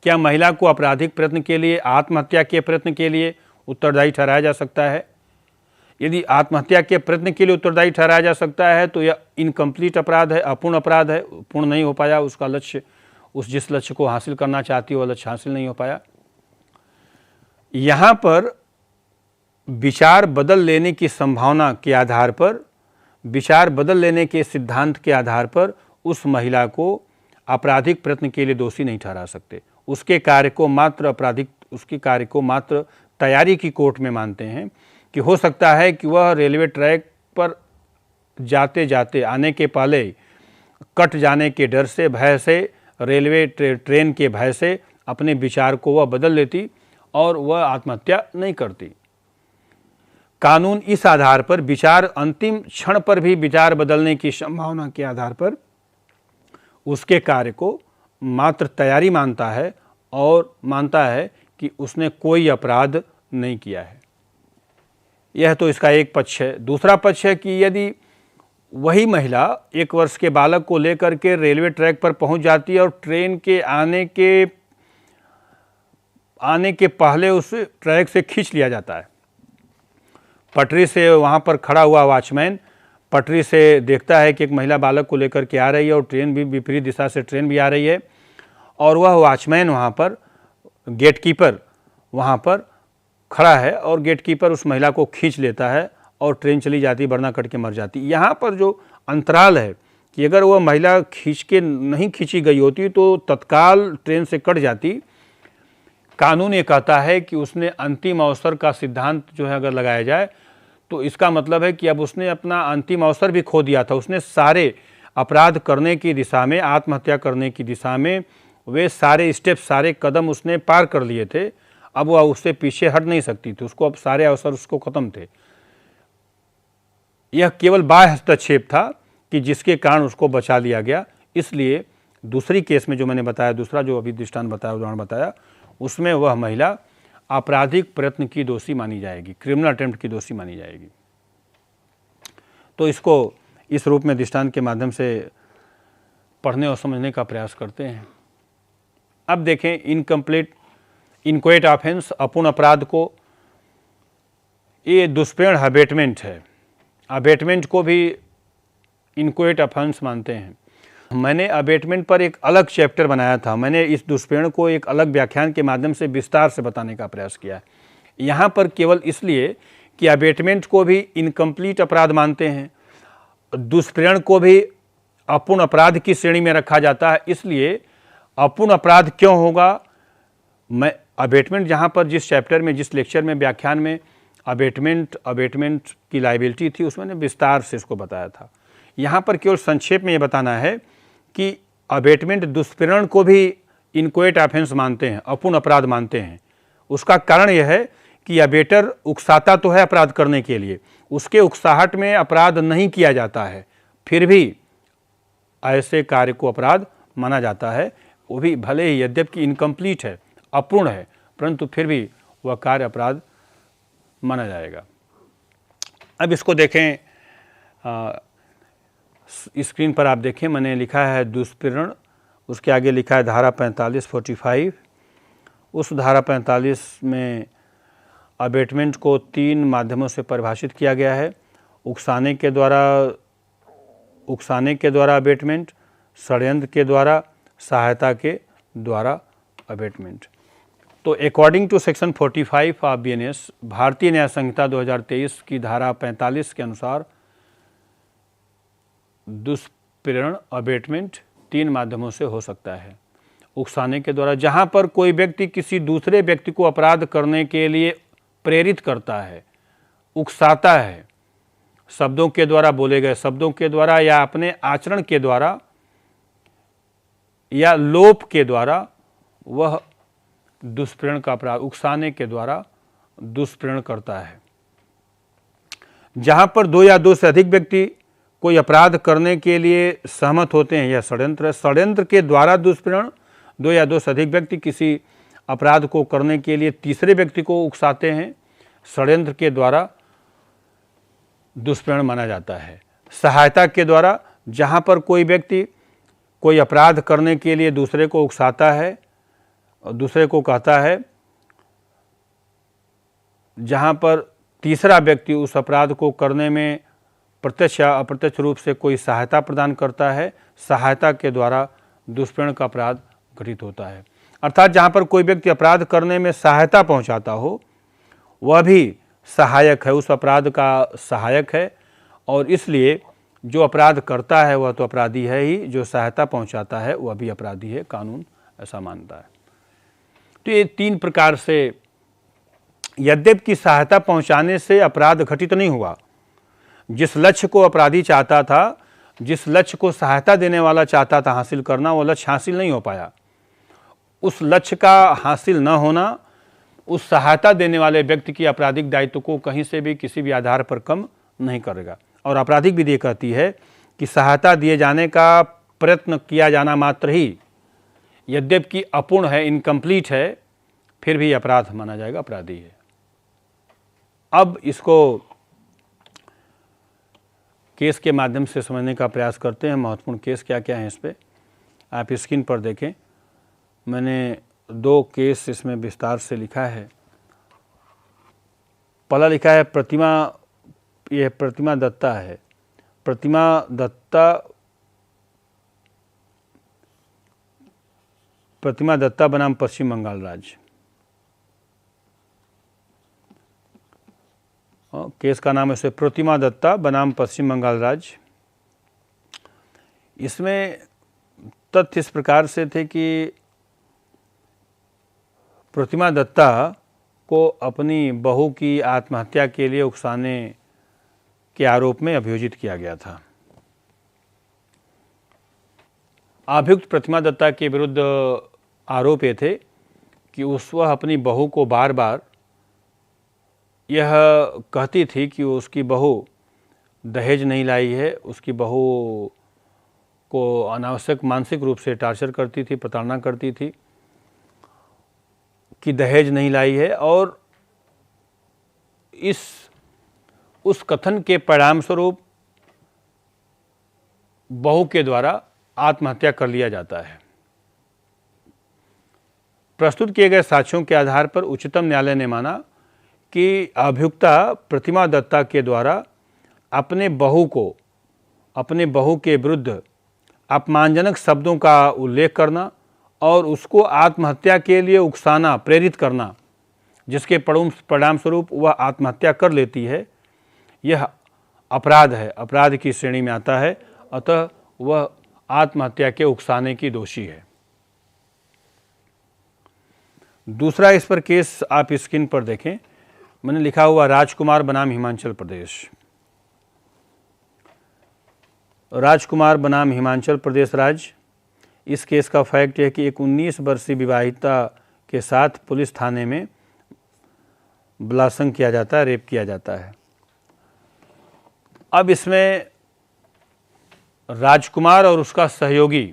क्या महिला को आपराधिक प्रयत्न के लिए, आत्महत्या के प्रयत्न के लिए उत्तरदायी ठहराया जा सकता है? यदि आत्महत्या के प्रयत्न के लिए उत्तरदायी ठहराया जा सकता है तो यह इनकम्प्लीट अपराध है, अपूर्ण अपराध है, पूर्ण नहीं हो पाया उसका लक्ष्य, जिस लक्ष्य को हासिल करना चाहती है वह लक्ष्य हासिल नहीं हो पाया। यहाँ पर विचार बदल लेने की संभावना के आधार पर, विचार बदल लेने के सिद्धांत के आधार पर उस महिला को आपराधिक प्रयत्न के लिए दोषी नहीं ठहरा सकते। उसके कार्य को मात्र तैयारी की कोर्ट में मानते हैं कि हो सकता है कि वह रेलवे ट्रैक पर जाते जाते आने के पहले कट जाने के डर से, भय से, रेलवे ट्रेन के भय से अपने विचार को वह बदल लेती और वह आत्महत्या नहीं करती। कानून इस आधार पर विचार अंतिम क्षण पर भी विचार बदलने की संभावना के आधार पर उसके कार्य को मात्र तैयारी मानता है और मानता है कि उसने कोई अपराध नहीं किया है। यह तो इसका एक पक्ष है। दूसरा पक्ष है कि यदि वही महिला 1 वर्ष के बालक को लेकर के रेलवे ट्रैक पर पहुंच जाती है और ट्रेन के आने के पहले उस ट्रैक से खींच लिया जाता है। पटरी से वहाँ पर खड़ा हुआ वॉचमैन पटरी से देखता है कि एक महिला बालक को लेकर के आ रही है और ट्रेन भी विपरीत दिशा से ट्रेन भी आ रही है, और वह वॉचमैन वहाँ पर, गेटकीपर वहाँ पर खड़ा है और गेटकीपर उस महिला को खींच लेता है और ट्रेन चली जाती, वरना कट के मर जाती। यहाँ पर जो अंतराल है कि अगर वह महिला नहीं खींची गई होती तो तत्काल ट्रेन से कट जाती। कानून ये कहता है कि उसने अंतिम अवसर का सिद्धांत जो है अगर लगाया जाए तो इसका मतलब है कि अब उसने अपना अंतिम अवसर भी खो दिया था। उसने सारे अपराध करने की दिशा में, आत्महत्या करने की दिशा में वे सारे स्टेप, सारे कदम उसने पार कर लिए थे, अब वह उससे पीछे हट नहीं सकती थी, उसको अब सारे अवसर उसको खत्म थे। यह केवल बाह्य हस्तक्षेप था कि जिसके कारण उसको बचा लिया गया। इसलिए दूसरी केस में जो मैंने बताया, दूसरा जो अभी दृष्टांत बताया, उदाहरण बताया, उसमें वह महिला आपराधिक प्रयत्न की दोषी मानी जाएगी, क्रिमिनल अटेम्प्ट की दोषी मानी जाएगी। तो इसको इस रूप में दृष्टांत के माध्यम से पढ़ने और समझने का प्रयास करते हैं। अब देखें इनकम्प्लीट इनक्वेट ऑफेंस, अपूर्ण अपराध को, ये दुष्प्रेरण अबेटमेंट है। अबेटमेंट को भी इनक्वेट ऑफेंस मानते हैं। मैंने अबेटमेंट पर एक अलग चैप्टर बनाया था, मैंने इस दुष्प्रेरण को एक अलग व्याख्यान के माध्यम से विस्तार से बताने का प्रयास किया है। यहाँ पर केवल इसलिए कि अबेटमेंट को भी इनकम्प्लीट अपराध मानते हैं, दुष्प्रेरण को भी अपूर्ण अपराध की श्रेणी में रखा जाता है, इसलिए अपूर्ण अपराध क्यों होगा। मैं अबेटमेंट जहाँ पर जिस चैप्टर में, जिस लेक्चर में, व्याख्यान में अबेटमेंट की लायबिलिटी थी, उसमें विस्तार से इसको बताया था। यहाँ पर केवल संक्षेप में ये बताना है कि अबेटमेंट दुष्प्रेरण को भी इनक्वेट ऑफेंस मानते हैं, अपूर्ण अपराध मानते हैं। उसका कारण यह है कि अबेटर उकसाता तो है अपराध करने के लिए, उसके उकसाहट में अपराध नहीं किया जाता है, फिर भी ऐसे कार्य को अपराध माना जाता है। वो भी भले ही यद्यपि इनकम्प्लीट है, अपूर्ण है, परंतु फिर भी वह कार्य अपराध माना जाएगा। अब इसको देखें, स्क्रीन पर आप देखें, मैंने लिखा है दुष्प्रेरण, उसके आगे लिखा है धारा 45 उस धारा 45 में अबेटमेंट को 3 माध्यमों से परिभाषित किया गया है। उकसाने के द्वारा अबेटमेंट, षड्यंत्र के द्वारा, सहायता के द्वारा अबेटमेंट। तो according to section 45 of BNS, भारतीय न्याय संहिता 2023 की धारा 45 के अनुसार दुष्प्रेरण अबेटमेंट 3 माध्यमों से हो सकता है। उकसाने के द्वारा, जहाँ पर कोई व्यक्ति किसी दूसरे व्यक्ति को अपराध करने के लिए प्रेरित करता है, उकसाता है, शब्दों के द्वारा, बोले गए शब्दों के द्वारा, या अपने आचरण के द्वारा, या लोप के द्वारा, वह दुष्प्रेरण का अपराध उकसाने के द्वारा दुष्प्रेरण करता है। जहाँ पर 2 या 2 से अधिक व्यक्ति कोई अपराध करने के लिए सहमत होते हैं, यह षड्यंत्र है। षड्यंत्र के द्वारा दुष्प्रेरण, 2 या 2 से अधिक व्यक्ति किसी अपराध को करने के लिए तीसरे व्यक्ति को उकसाते हैं, षड्यंत्र के द्वारा दुष्प्रेरण माना जाता है। सहायता के द्वारा, जहाँ पर कोई व्यक्ति कोई अपराध करने के लिए दूसरे को उकसाता है और दूसरे को कहता है, जहाँ पर तीसरा व्यक्ति उस अपराध को करने में प्रत्यक्ष या अप्रत्यक्ष रूप से कोई सहायता प्रदान करता है, सहायता के द्वारा दुष्प्रेरण का अपराध घटित होता है। अर्थात जहाँ पर कोई व्यक्ति अपराध करने में सहायता पहुँचाता हो, वह भी सहायक है, उस अपराध का सहायक है, और इसलिए जो अपराध करता है वह तो अपराधी है ही, जो सहायता पहुँचाता है वह भी अपराधी है, कानून ऐसा मानता है। तो ये 3 प्रकार से, यद्यपि सहायता पहुँचाने से अपराध घटित नहीं हुआ, जिस लक्ष्य को अपराधी चाहता था, जिस लक्ष्य को सहायता देने वाला चाहता था हासिल करना, वो लक्ष्य हासिल नहीं हो पाया। उस लक्ष्य का हासिल न होना उस सहायता देने वाले व्यक्ति की आपराधिक दायित्व को कहीं से भी, किसी भी आधार पर कम नहीं करेगा। और आपराधिक विधि कहती है कि सहायता दिए जाने का प्रयत्न किया जाना मात्र ही, यद्यपि अपूर्ण है, इनकम्प्लीट है, फिर भी अपराध माना जाएगा, अपराधी है। अब इसको केस के माध्यम से समझने का प्रयास करते हैं। महत्वपूर्ण केस क्या क्या हैं इस पर आप स्क्रीन पर देखें। मैंने 2 केस इसमें विस्तार से लिखा है। पहला लिखा है प्रतिमा, यह प्रतिमा दत्ता है। प्रतिमा दत्ता बनाम पश्चिम बंगाल राज्य। केस का नाम है प्रतिमा दत्ता बनाम पश्चिम बंगाल राज्य। इसमें तथ्य इस प्रकार से थे कि प्रतिमा दत्ता को अपनी बहू की आत्महत्या के लिए उकसाने के आरोप में अभियोजित किया गया था। अभियुक्त प्रतिमा दत्ता के विरुद्ध आरोप ये थे कि वह अपनी बहू को बार बार यह कहती थी कि उसकी बहू दहेज नहीं लाई है, उसकी बहू को अनावश्यक मानसिक रूप से टार्चर करती थी, प्रताड़ना करती थी कि दहेज नहीं लाई है। और उस कथन के परिणाम स्वरूप बहू के द्वारा आत्महत्या कर लिया जाता है। प्रस्तुत किए गए साक्ष्यों के आधार पर उच्चतम न्यायालय ने माना कि अभियुक्ता प्रतिमा दत्ता के द्वारा अपने बहू के विरुद्ध अपमानजनक शब्दों का उल्लेख करना और उसको आत्महत्या के लिए उकसाना, प्रेरित करना, जिसके परिणाम स्वरूप वह आत्महत्या कर लेती है, यह अपराध है, अपराध की श्रेणी में आता है। अतः वह आत्महत्या के उकसाने की दोषी है। दूसरा इस पर केस आप स्क्रीन पर देखें, मैंने लिखा हुआ राजकुमार बनाम हिमाचल प्रदेश। राजकुमार बनाम हिमाचल प्रदेश राज्य। इस केस का फैक्ट है कि एक 19 वर्षीय विवाहिता के साथ पुलिस थाने में बलात्संग किया जाता है, रेप किया जाता है। अब इसमें राजकुमार और उसका सहयोगी,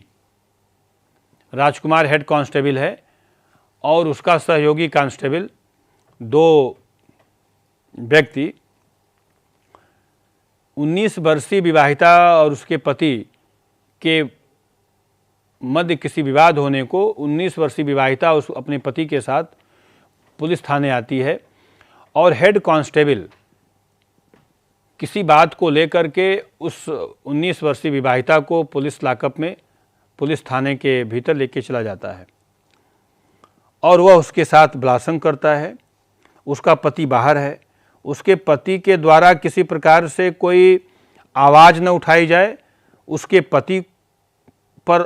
राजकुमार हेड कांस्टेबल है और उसका सहयोगी कांस्टेबल, दो व्यक्ति 19 वर्षीय विवाहिता और उसके पति के मध्य किसी विवाद होने को 19 वर्षीय विवाहिता उस अपने पति के साथ पुलिस थाने आती है और हेड कांस्टेबल किसी बात को लेकर के उस 19 वर्षीय विवाहिता को पुलिस लॉकअप में, पुलिस थाने के भीतर लेके चला जाता है और वह उसके साथ बलात्संग करता है। उसका पति बाहर है। उसके पति के द्वारा किसी प्रकार से कोई आवाज़ न उठाई जाए, उसके पति पर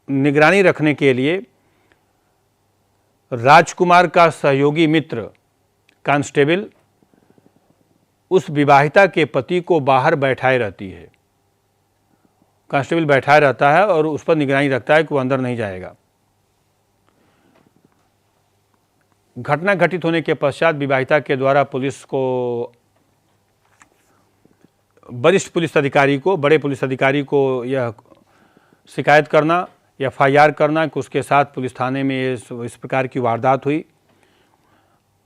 निगरानी रखने के लिए राजकुमार का सहयोगी मित्र कांस्टेबल उस विवाहिता के पति को बाहर बैठाए रहती है। कांस्टेबल बैठाए रहता है और उस पर निगरानी रखता है कि वो अंदर नहीं जाएगा। घटना घटित होने के पश्चात विवाहिता के द्वारा पुलिस को, वरिष्ठ पुलिस अधिकारी को, बड़े पुलिस अधिकारी को यह शिकायत करना, FIR करना कि उसके साथ पुलिस थाने में इस प्रकार की वारदात हुई।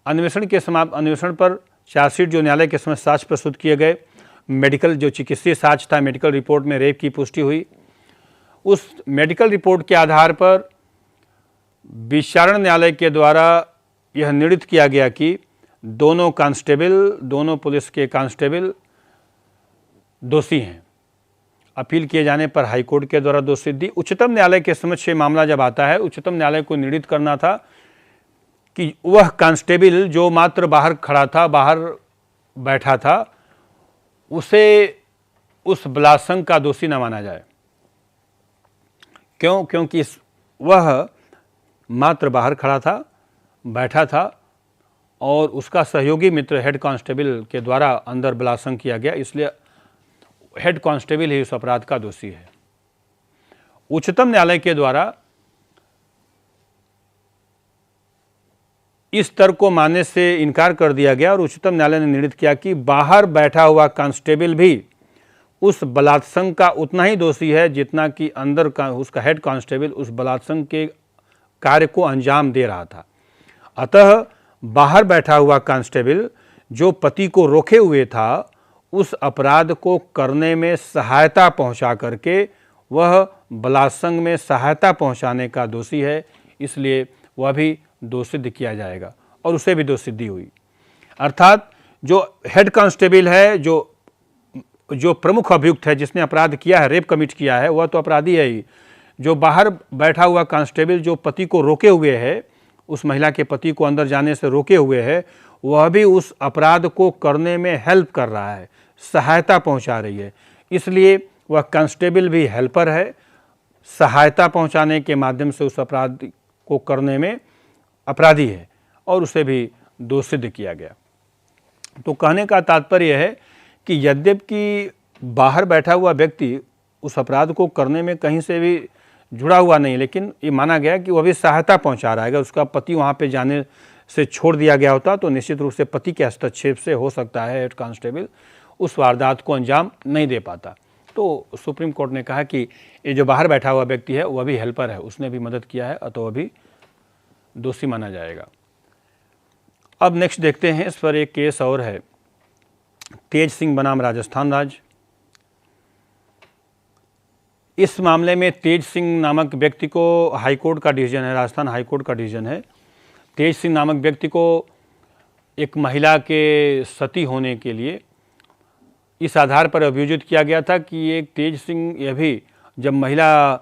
अन्वेषण पर चार्जशीट जो न्यायालय के समक्ष साक्ष्य प्रस्तुत किए गए, मेडिकल जो चिकित्सीय साक्ष्य था, मेडिकल रिपोर्ट में रेप की पुष्टि हुई। उस मेडिकल रिपोर्ट के आधार पर विचारण न्यायालय के द्वारा यह निर्णित किया गया कि दोनों पुलिस के कांस्टेबल दोषी हैं। अपील किए जाने पर हाईकोर्ट के द्वारा दोष सिद्धि। उच्चतम न्यायालय के समक्ष ये मामला जब आता है, उच्चतम न्यायालय को निर्णित करना था कि वह कांस्टेबल जो मात्र बाहर खड़ा था, बाहर बैठा था, उसे उस बलात्संग का दोषी न माना जाए। क्यों? क्योंकि वह मात्र बाहर खड़ा था, बैठा था और उसका सहयोगी मित्र हेड कांस्टेबल के द्वारा अंदर बलात्संग किया गया, इसलिए हेड कांस्टेबल ही उस अपराध का दोषी है। उच्चतम न्यायालय के द्वारा इस तर्क को मानने से इनकार कर दिया गया और उच्चतम न्यायालय ने निर्णित किया कि बाहर बैठा हुआ कांस्टेबल भी उस बलात्संग का उतना ही दोषी है जितना कि अंदर का उसका हेड कांस्टेबल उस बलात्संग के कार्य को अंजाम दे रहा था। अतः बाहर बैठा हुआ कांस्टेबल जो पति को रोके हुए था, उस अपराध को करने में सहायता पहुंचा करके वह बलात्संग में सहायता पहुंचाने का दोषी है, इसलिए वह भी दोष सिद्ध किया जाएगा और उसे भी दोष सिद्धि हुई। अर्थात जो हेड कांस्टेबल है, जो प्रमुख अभियुक्त है, जिसने अपराध किया है, रेप कमिट किया है, वह तो अपराधी है ही। जो बाहर बैठा हुआ कांस्टेबल जो पति को रोके हुए है, उस महिला के पति को अंदर जाने से रोके हुए है, वह भी उस अपराध को करने में हेल्प कर रहा है, सहायता पहुंचा रही है, इसलिए वह कांस्टेबल भी हेल्पर है। सहायता पहुंचाने के माध्यम से उस अपराध को करने में अपराधी है और उसे भी दोष सिद्ध किया गया। तो कहने का तात्पर्य है कि यद्यपि बाहर बैठा हुआ व्यक्ति उस अपराध को करने में कहीं से भी जुड़ा हुआ नहीं, लेकिन ये माना गया कि वो भी सहायता पहुंचा रहा है। अगर उसका पति वहाँ पे जाने से छोड़ दिया गया होता तो निश्चित रूप से पति के हस्तक्षेप से हो सकता है हेड कांस्टेबल उस वारदात को अंजाम नहीं दे पाता। तो सुप्रीम कोर्ट ने कहा कि ये जो बाहर बैठा हुआ व्यक्ति है वह भी हेल्पर है, उसने भी मदद किया है, तो वह भी दोषी माना जाएगा। अब नेक्स्ट देखते हैं, इस पर एक केस और है, तेज सिंह बनाम राजस्थान राज्य। इस मामले में तेज सिंह नामक व्यक्ति को हाईकोर्ट का डिसीजन है, राजस्थान हाईकोर्ट का डिसीजन है। तेज सिंह नामक व्यक्ति को एक महिला के सती होने के लिए इस आधार पर अभियोजित किया गया था कि एक तेज सिंह यह भी जब महिला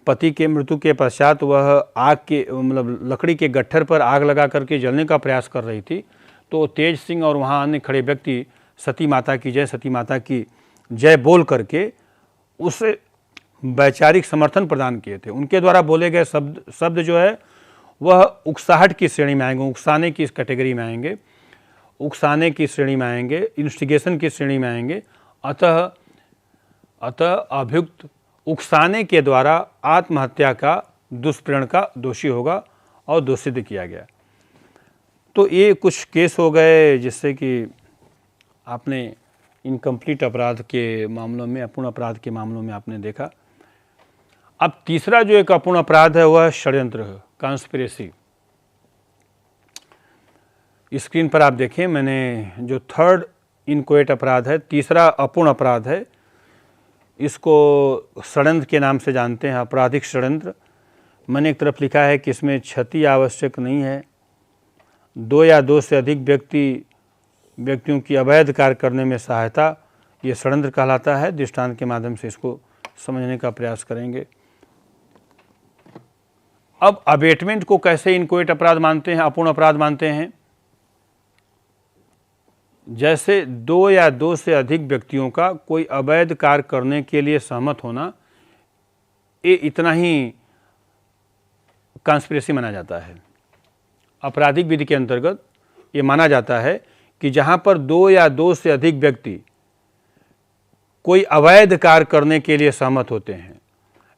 पति के मृत्यु के पश्चात वह आग के मतलब लकड़ी के गट्ठर पर आग लगा करके जलने का प्रयास कर रही थी, तो तेज सिंह और वहाँ अन्य खड़े व्यक्ति सती माता की जय, सती माता की जय बोल करके उसे वैचारिक समर्थन प्रदान किए थे। उनके द्वारा बोले गए शब्द जो है वह उकसाहट की श्रेणी में आएंगे, उकसाने की इस कैटेगरी में आएंगे, उकसाने की श्रेणी में आएंगे, इंस्टिगेशन की श्रेणी में आएंगे। अतः अभियुक्त उकसाने के द्वारा आत्महत्या का दुष्प्रेरण का दोषी होगा और दोषित किया गया। तो ये कुछ केस हो गए जिससे कि आपने इनकम्प्लीट अपराध के मामलों में, अपूर्ण अपराध के मामलों में आपने देखा। अब तीसरा जो एक अपूर्ण अपराध है वह षड्यंत्र, कॉन्स्पिरेसी। स्क्रीन पर आप देखें, मैंने जो थर्ड इनक्वेट अपराध है, तीसरा अपूर्ण अपराध है, इसको षड्यंत्र के नाम से जानते हैं, आपराधिक षड्यंत्र। मैंने एक तरफ लिखा है कि इसमें क्षति आवश्यक नहीं है, दो या दो से अधिक व्यक्तियों की अवैध कार्य करने में सहायता, ये षड्यंत्र कहलाता है। दृष्टांत के माध्यम से इसको समझने का प्रयास करेंगे। अब अबेटमेंट को कैसे इनक्वेट अपराध मानते हैं, अपूर्ण अपराध मानते हैं? जैसे दो या दो से अधिक व्यक्तियों का कोई अवैध कार्य करने के लिए सहमत होना, ये इतना ही कॉन्स्पिरेसी माना जाता है। आपराधिक विधि के अंतर्गत ये माना जाता है कि जहाँ पर दो या दो से अधिक व्यक्ति कोई अवैध कार्य करने के लिए सहमत होते हैं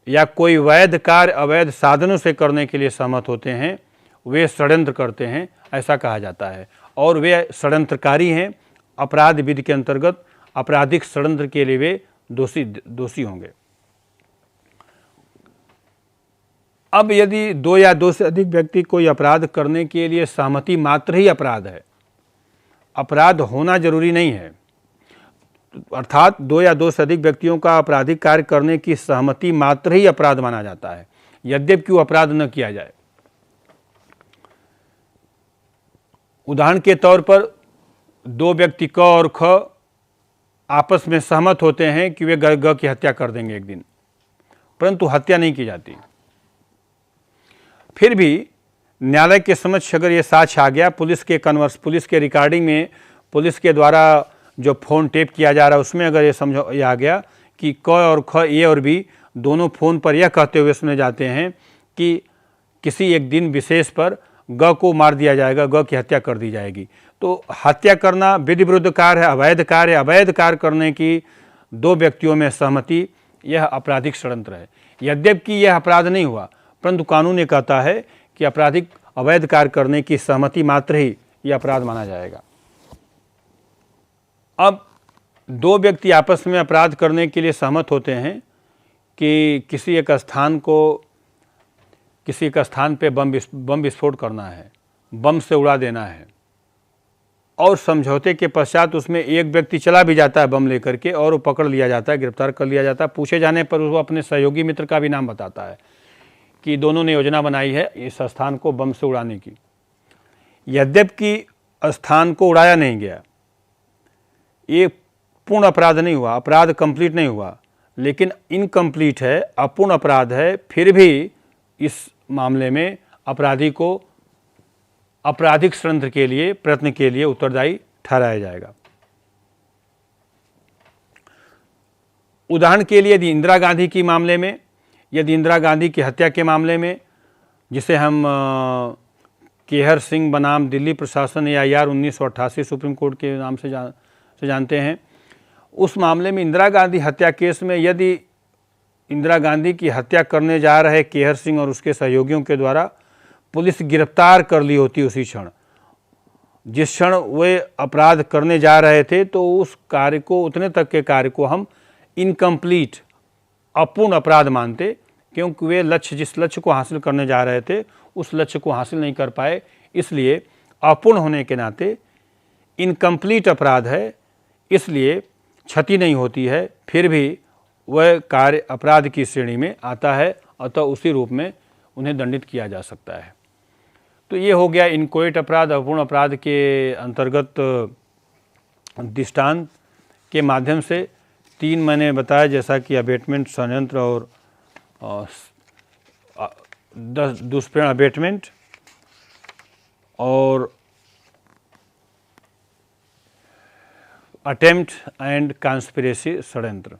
या कोई वैध कार्य अवैध साधनों से करने के लिए सहमत होते हैं, वे षड्यंत्र करते हैं, ऐसा कहा जाता है। और वे षड्यंत्रकारी हैं, अपराध विधि के अंतर्गत आपराधिक षड्यंत्र के लिए वे दोषी होंगे। अब यदि दो या दो से अधिक व्यक्ति कोई अपराध करने के लिए सहमति मात्र ही अपराध है, अपराध होना जरूरी नहीं है, अर्थात दो या दो से अधिक व्यक्तियों का आपराधिक कार्य करने की सहमति मात्र ही अपराध माना जाता है, यद्यपि वो अपराध न किया जाए। उदाहरण के तौर पर दो व्यक्ति क और ख आपस में सहमत होते हैं कि वे ग की हत्या कर देंगे एक दिन, परंतु हत्या नहीं की जाती। फिर भी न्यायालय के समक्ष अगर ये साक्ष्य आ गया, पुलिस के रिकॉर्डिंग में, पुलिस के द्वारा जो फ़ोन टेप किया जा रहा है उसमें अगर ये आ गया कि क और ख, ए और बी दोनों फ़ोन पर यह कहते हुए सुने जाते हैं कि किसी एक दिन विशेष पर ग को मार दिया जाएगा, ग की हत्या कर दी जाएगी, तो हत्या करना विधि विरुद्ध कार्य है, अवैध कार्य। अवैध कार्य करने की दो व्यक्तियों में सहमति, यह आपराधिक षड्यंत्र है। यद्यपि यह अपराध नहीं हुआ, परंतु कानून ये कहता है कि आपराधिक अवैध कार्य करने की सहमति मात्र ही यह अपराध माना जाएगा। अब दो व्यक्ति आपस में अपराध करने के लिए सहमत होते हैं कि किसी एक स्थान पे बम विस्फोट करना है, बम से उड़ा देना है, और समझौते के पश्चात उसमें एक व्यक्ति चला भी जाता है बम लेकर के और वो पकड़ लिया जाता है, गिरफ्तार कर लिया जाता है। पूछे जाने पर वो अपने सहयोगी मित्र का भी नाम बताता है कि दोनों ने योजना बनाई है इस स्थान को बम से उड़ाने की। यद्यपि स्थान को उड़ाया नहीं गया, ये पूर्ण अपराध नहीं हुआ, अपराध कंप्लीट नहीं हुआ, लेकिन इनकम्प्लीट है, अपूर्ण अपराध है। फिर भी इस मामले में अपराधी को आपराधिक षड्यंत्र के लिए, प्रयत्न के लिए उत्तरदायी ठहराया जाएगा। उदाहरण के लिए यदि इंदिरा गांधी की मामले में, यदि इंदिरा गांधी की हत्या के मामले में, जिसे हम केहर सिंह बनाम दिल्ली प्रशासन AIR 1988 सुप्रीम कोर्ट के नाम से जानते हैं, उस मामले में इंदिरा गांधी हत्या केस में यदि इंदिरा गांधी की हत्या करने जा रहे केहर सिंह और उसके सहयोगियों के द्वारा पुलिस गिरफ्तार कर ली होती उसी क्षण, जिस क्षण वे अपराध करने जा रहे थे, तो उस कार्य को, उतने तक के कार्य को हम इनकम्प्लीट, अपूर्ण अपराध मानते, क्योंकि वे लक्ष्य, जिस लक्ष्य को हासिल करने जा रहे थे उस लक्ष्य को हासिल नहीं कर पाए, इसलिए अपूर्ण होने के नाते इनकम्प्लीट अपराध है, इसलिए क्षति नहीं होती है, फिर भी वह कार्य अपराध की श्रेणी में आता है, अतः उसी रूप में उन्हें दंडित किया जा सकता है। तो ये हो गया इनकोएट अपराध, अपूर्ण अपराध के अंतर्गत दृष्टांत के माध्यम से 3 मैंने बताया, जैसा कि अबेटमेंट, षड्यंत्र और दुष्प्रेरण अबेटमेंट और अटेम्प्ट एंड कॉन्स्पिरेसी, षड्यंत्र।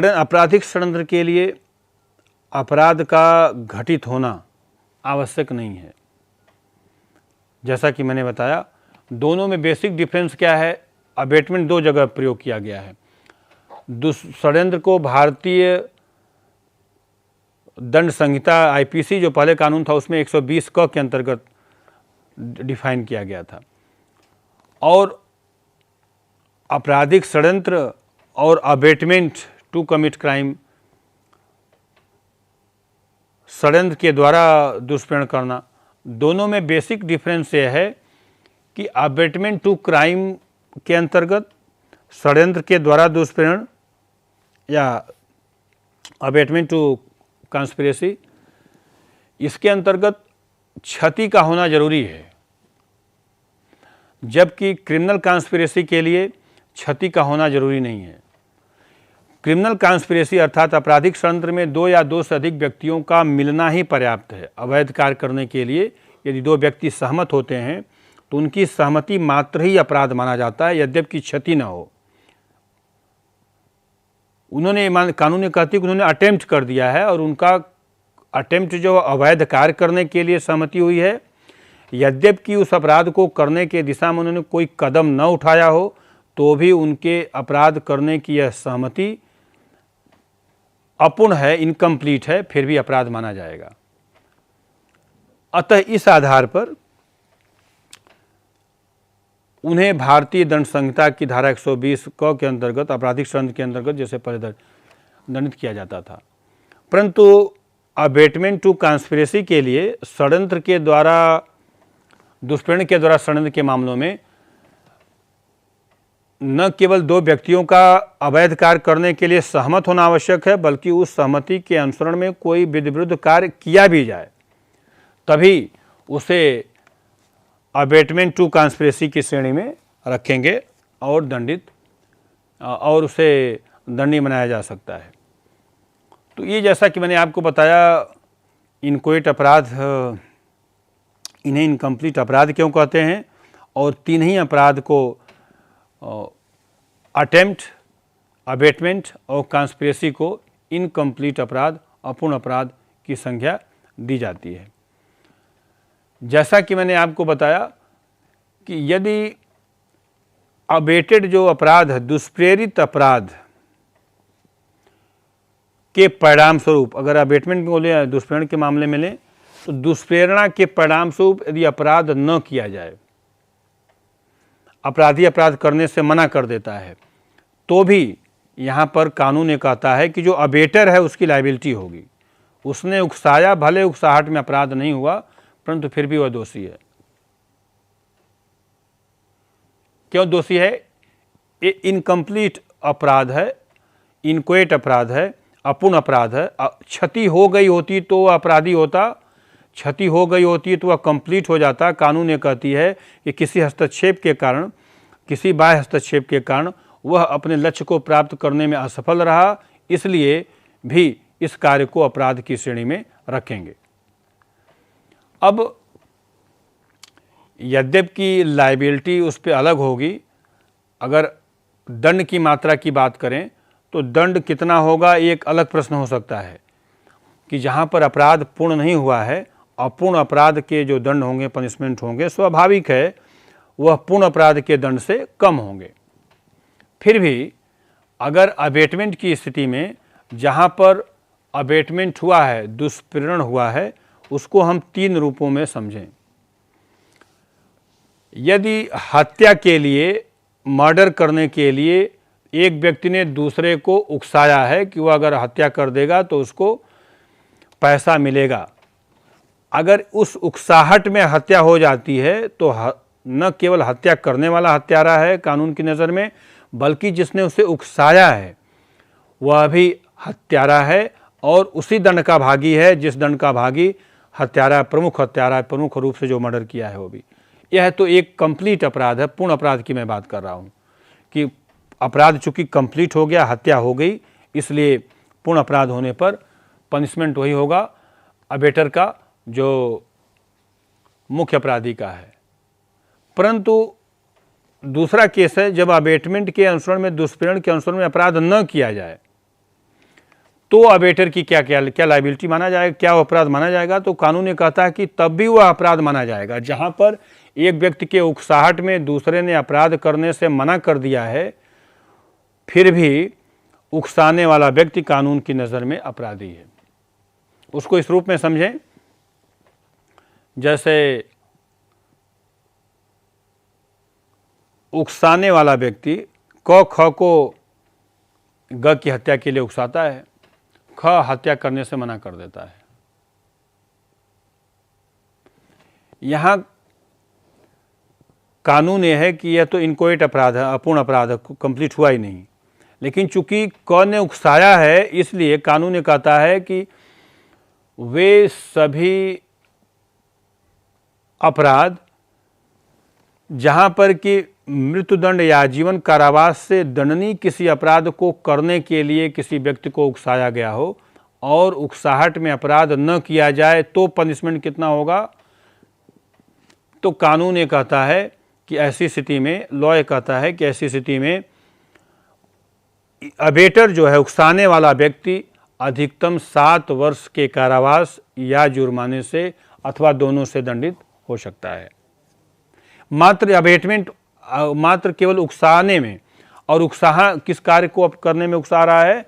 आपराधिक षड्यंत्र के लिए अपराध का घटित होना आवश्यक नहीं है। जैसा कि मैंने बताया, दोनों में बेसिक डिफरेंस क्या है, अबेटमेंट 2 जगह प्रयोग किया गया है। षड्यंत्र को भारतीय दंड संहिता आईपीसी जो पहले कानून था उसमें 120 क के अंतर्गत डिफाइन किया गया था, और आपराधिक षड्यंत्र और अबेटमेंट टू कमिट क्राइम, षड्यंत्र के द्वारा दुष्प्रेरण करना, दोनों में बेसिक डिफरेंस यह है कि अबेटमेंट टू क्राइम के अंतर्गत षड्यंत्र के द्वारा दुष्प्रेरण या अबेटमेंट टू कॉन्स्पिरेसी, इसके अंतर्गत क्षति का होना जरूरी है, जबकि क्रिमिनल कॉन्स्पिरेसी के लिए क्षति का होना जरूरी नहीं है। क्रिमिनल कॉन्स्पिरेसी अर्थात आपराधिक षड्यंत्र में 2 या 2 से अधिक व्यक्तियों का मिलना ही पर्याप्त है अवैध कार्य करने के लिए। यदि 2 व्यक्ति सहमत होते हैं तो उनकी सहमति मात्र ही अपराध माना जाता है, यद्यपि क्षति न हो। उन्होंने, कानून ने कहती है कि उन्होंने अटेम्प्ट कर दिया है और उनका अटेम्प्ट जो अवैध कार्य करने के लिए सहमति हुई है, यद्यपि उस अपराध को करने के दिशा में उन्होंने कोई कदम न उठाया हो, तो भी उनके अपराध करने की यह सहमति अपूर्ण है, इनकम्प्लीट है, फिर भी अपराध माना जाएगा। अतः इस आधार पर उन्हें भारतीय दंड संहिता की धारा 120 क के अंतर्गत, आपराधिक षड्यंत्र के अंतर्गत जैसे पहले दंडित किया जाता था। परंतु अबेटमेंट टू कॉन्स्पिरेसी के लिए षड्यंत्र के द्वारा, दुष्प्रेरण के द्वारा षड्यंत्र के मामलों में न केवल 2 व्यक्तियों का अवैध कार्य करने के लिए सहमत होना आवश्यक है, बल्कि उस सहमति के अनुसरण में कोई विधि विरुद्ध कार्य किया भी जाए, तभी उसे अबेटमेंट टू कॉन्स्पिरेसी की श्रेणी में रखेंगे और दंडित, और उसे दंडी बनाया जा सकता है। तो ये, जैसा कि मैंने आपको बताया, इनकोएट अपराध, इन्हें इनकम्प्लीट अपराध क्यों कहते हैं, और 3 ही अपराध को अटेम्प्ट, अबेटमेंट और कॉन्स्पिरेसी को इनकम्प्लीट अपराध, अपूर्ण अपराध की संज्ञा दी जाती है। जैसा कि मैंने आपको बताया कि यदि अबेटेड जो अपराध है, दुष्प्रेरित अपराध के परिणाम स्वरूप, अगर अबेटमेंट में बोले, दुष्प्रेरण के मामले में लें, तो दुष्प्रेरणा के परिणाम स्वरूप यदि अपराध न किया जाए, अपराधी अपराध करने से मना कर देता है, तो भी यहाँ पर कानून ये कहता है कि जो अबेटर है उसकी लायबिलिटी होगी। उसने उकसाया, भले उकसाहट में अपराध नहीं हुआ, परंतु फिर भी वह दोषी है। क्यों दोषी है? ये इनकम्प्लीट अपराध है, इनकोएट अपराध है, अपूर्ण अपराध है। क्षति हो गई होती तो वह अपराधी होता, क्षति हो गई होती तो वह कंप्लीट हो जाता। कानून ये कहती है कि किसी हस्तक्षेप के कारण, किसी बाह्य हस्तक्षेप के कारण वह अपने लक्ष्य को प्राप्त करने में असफल रहा, इसलिए भी इस कार्य को अपराध की श्रेणी में रखेंगे। अब यद्यपि लायबिलिटी उस पर अलग होगी, अगर दंड की मात्रा की बात करें तो दंड कितना होगा एक अलग प्रश्न हो सकता है, कि जहाँ पर अपराध पूर्ण नहीं हुआ है, अपूर्ण अपराध के जो दंड होंगे, पनिशमेंट होंगे, स्वाभाविक है वह पूर्ण अपराध के दंड से कम होंगे। फिर भी अगर अबेटमेंट की स्थिति में जहाँ पर अबेटमेंट हुआ है, दुष्प्रेरण हुआ है, उसको हम 3 रूपों में समझें। यदि हत्या के लिए, मर्डर करने के लिए एक व्यक्ति ने दूसरे को उकसाया है कि वह अगर हत्या कर देगा तो उसको पैसा मिलेगा, अगर उस उकसाहट में हत्या हो जाती है तो न केवल हत्या करने वाला हत्यारा है कानून की नज़र में, बल्कि जिसने उसे उकसाया है वह भी हत्यारा है और उसी दंड का भागी है जिस दंड का भागी हत्यारा, प्रमुख रूप से जो मर्डर किया है वो भी। यह तो एक कंप्लीट अपराध है, पूर्ण अपराध की मैं बात कर रहा हूँ कि अपराध चूंकि कंप्लीट हो गया, हत्या हो गई, इसलिए पूर्ण अपराध होने पर पनिशमेंट वही होगा अबेटर का जो मुख्य अपराधी का है। परंतु दूसरा केस है जब अबेटमेंट के अनुसरण में, दुष्प्रेरण के अनुसरण में अपराध न किया जाए तो अबेटर की क्या लायबिलिटी माना जाएगा, क्या अपराध माना जाएगा। तो कानून ने कहता है कि तब भी वह अपराध माना जाएगा जहां पर एक व्यक्ति के उकसाहट में दूसरे ने अपराध करने से मना कर दिया है, फिर भी उकसाने वाला व्यक्ति कानून की नज़र में अपराधी है। उसको इस रूप में समझें जैसे उकसाने वाला व्यक्ति क ख को ग की हत्या के लिए उकसाता है, ख हत्या करने से मना कर देता है। यहाँ कानून यह है कि यह तो इनकोएट अपराध है, अपूर्ण अपराध है, कंप्लीट हुआ ही नहीं। लेकिन चूंकि क ने उकसाया है इसलिए कानून ये कहता है कि वे सभी अपराध जहां पर कि मृत्युदंड या आजीवन कारावास से दंडनीय किसी अपराध को करने के लिए किसी व्यक्ति को उकसाया गया हो और उकसाहट में अपराध न किया जाए तो पनिशमेंट कितना होगा। तो कानून ये कहता है कि ऐसी स्थिति में, लॉ ये कहता है कि ऐसी स्थिति में अबेटर जो है, उकसाने वाला व्यक्ति, अधिकतम 7 वर्ष के कारावास या जुर्माने से अथवा दोनों से दंडित हो सकता है। मात्र अबेटमेंट, मात्र केवल उकसाने में, और उकसाह किस कार्य को करने में उकसा रहा है,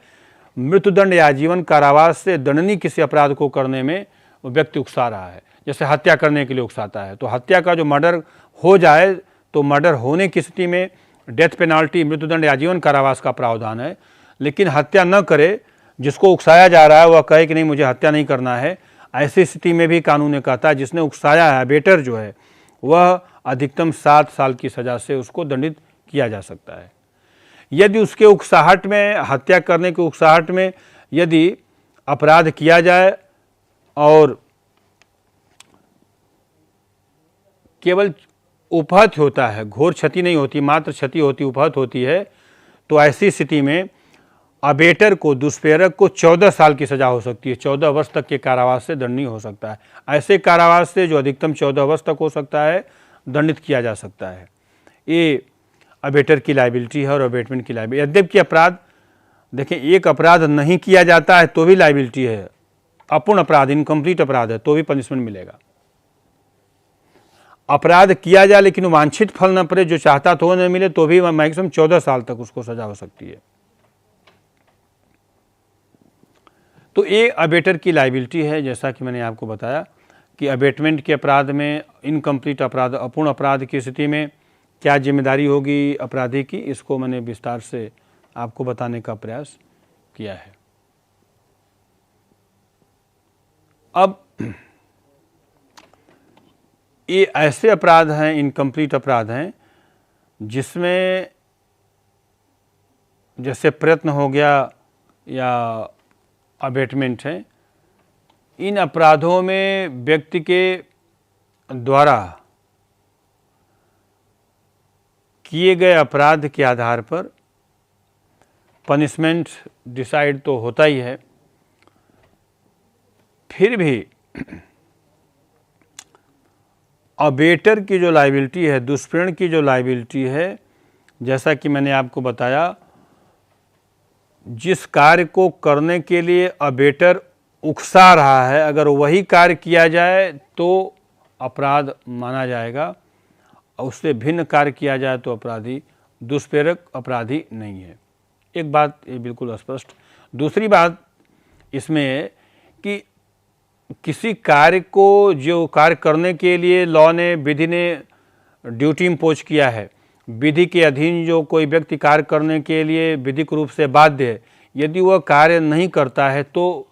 मृत्युदंड या आजीवन कारावास से दंडनीय किसी अपराध को करने में व्यक्ति उकसा रहा है। जैसे हत्या करने के लिए उकसाता है, तो हत्या का जो मर्डर हो जाए तो मर्डर होने की स्थिति में डेथ पेनाल्टी, मृत्युदंड या आजीवन कारावास का प्रावधान है। लेकिन हत्या न करे, जिसको उकसाया जा रहा है वह कहे कि नहीं मुझे हत्या नहीं करना है, ऐसी स्थिति में भी कानून ने कहता है जिसने उकसाया है, अबेटर जो है, वह अधिकतम 7 साल की सजा से उसको दंडित किया जा सकता है। यदि उसके उकसाहट में, हत्या करने के उकसाहट में यदि अपराध किया जाए और केवल उपहत होता है, घोर क्षति नहीं होती, मात्र क्षति होती, उपहत होती है, तो ऐसी स्थिति में अबेटर को, दुष्प्रेरक को 14 साल की सजा हो सकती है, 14 वर्ष तक के कारावास से दंडनीय हो सकता है। ऐसे कारावास से जो अधिकतम 14 वर्ष तक हो सकता है, दंडित किया जा सकता है। ये अबेटर की लायबिलिटी है और अबेटमेंट की लायबिलिटी। यद्यपि अपराध देखें, एक अपराध नहीं किया जाता है तो भी लायबिलिटी है, अपूर्ण अपराध, इनकम्प्लीट अपराध है तो भी पनिशमेंट मिलेगा। अपराध किया जाए लेकिन वांछित फल न पड़े, जो चाहता तो न मिले, तो भी मैक्सिमम 14 साल तक उसको सजा हो सकती है। तो ये अबेटर की लायबिलिटी है। जैसा कि मैंने आपको बताया कि अबेटमेंट के अपराध में, इनकम्प्लीट अपराध, अपूर्ण अपराध की स्थिति में क्या जिम्मेदारी होगी अपराधी की, इसको मैंने विस्तार से आपको बताने का प्रयास किया है। अब ये ऐसे अपराध हैं, इनकम्प्लीट अपराध हैं, जिसमें जैसे प्रयत्न हो गया या अबेटमेंट है, इन अपराधों में व्यक्ति के द्वारा किए गए अपराध के आधार पर पनिशमेंट डिसाइड तो होता ही है। फिर भी अबेटर की जो लायबिलिटी है, दुष्प्रेरण की जो लायबिलिटी है, जैसा कि मैंने आपको बताया, जिस कार्य को करने के लिए अबेटर उकसा रहा है, अगर वही कार्य किया जाए तो अपराध माना जाएगा, और उससे भिन्न कार्य किया जाए तो अपराधी दुष्प्रेरक अपराधी नहीं है। एक बात ये बिल्कुल स्पष्ट। दूसरी बात इसमें है कि किसी कार्य को, जो कार्य करने के लिए लॉ ने, विधि ने ड्यूटी इम्पोज किया है, विधि के अधीन जो कोई व्यक्ति कार्य करने के लिए विधिक रूप से बाध्य है, यदि वह कार्य नहीं करता है तो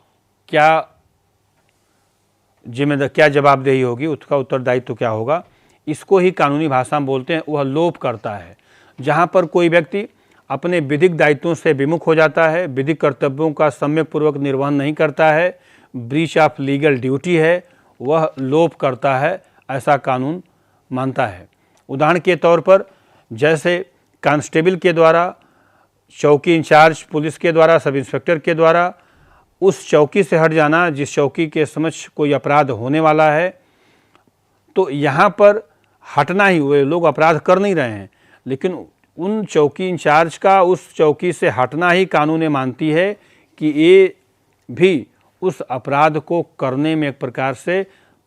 क्या जवाबदेही होगी, उसका उत्तरदायित्व क्या होगा? इसको ही कानूनी भाषा में बोलते हैं वह लोप करता है। जहाँ पर कोई व्यक्ति अपने विधिक दायित्वों से विमुख हो जाता है, विधिक कर्तव्यों का सम्यक पूर्वक निर्वहन नहीं करता है, ब्रीच ऑफ लीगल ड्यूटी है, वह लोप करता है, ऐसा कानून मानता है। उदाहरण के तौर पर जैसे कांस्टेबल के द्वारा, चौकी इंचार्ज पुलिस के द्वारा, सब इंस्पेक्टर के द्वारा उस चौकी से हट जाना जिस चौकी के समक्ष कोई अपराध होने वाला है, तो यहाँ पर हटना ही, वे लोग अपराध कर नहीं रहे हैं, लेकिन उन चौकी इंचार्ज का उस चौकी से हटना ही कानून मानती है कि ये भी उस अपराध को करने में एक प्रकार से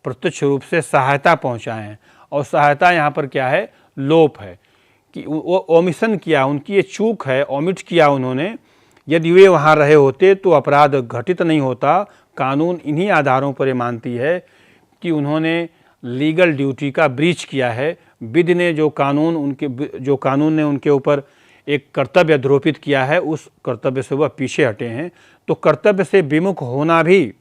प्रत्यक्ष रूप से सहायता पहुँचाए हैं। और सहायता यहाँ पर क्या है? लोप है, कि वो ओमिशन किया, उनकी ये चूक है, ओमिट किया उन्होंने। यदि वे वहाँ रहे होते तो अपराध घटित नहीं होता। कानून इन्हीं आधारों पर ये मानती है कि उन्होंने लीगल ड्यूटी का ब्रीच किया है। विधि ने जो कानून ने उनके ऊपर एक कर्तव्य आरोपित किया है, उस कर्तव्य से वह पीछे हटे हैं, तो कर्तव्य से विमुख होना भी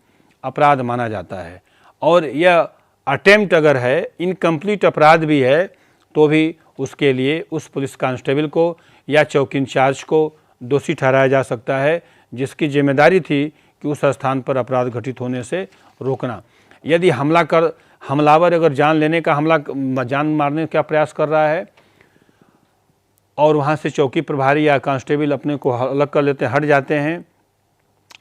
अपराध माना जाता है। और यह अटेम्प्ट अगर है, इनकम्प्लीट अपराध भी है, तो भी उसके लिए उस पुलिस कांस्टेबल को या चौकी इंचार्ज को दोषी ठहराया जा सकता है, जिसकी जिम्मेदारी थी कि उस स्थान पर अपराध घटित होने से रोकना। यदि हमलावर अगर जान मारने का प्रयास कर रहा है और वहाँ से चौकी प्रभारी या कांस्टेबल अपने को अलग कर लेते, हट जाते हैं,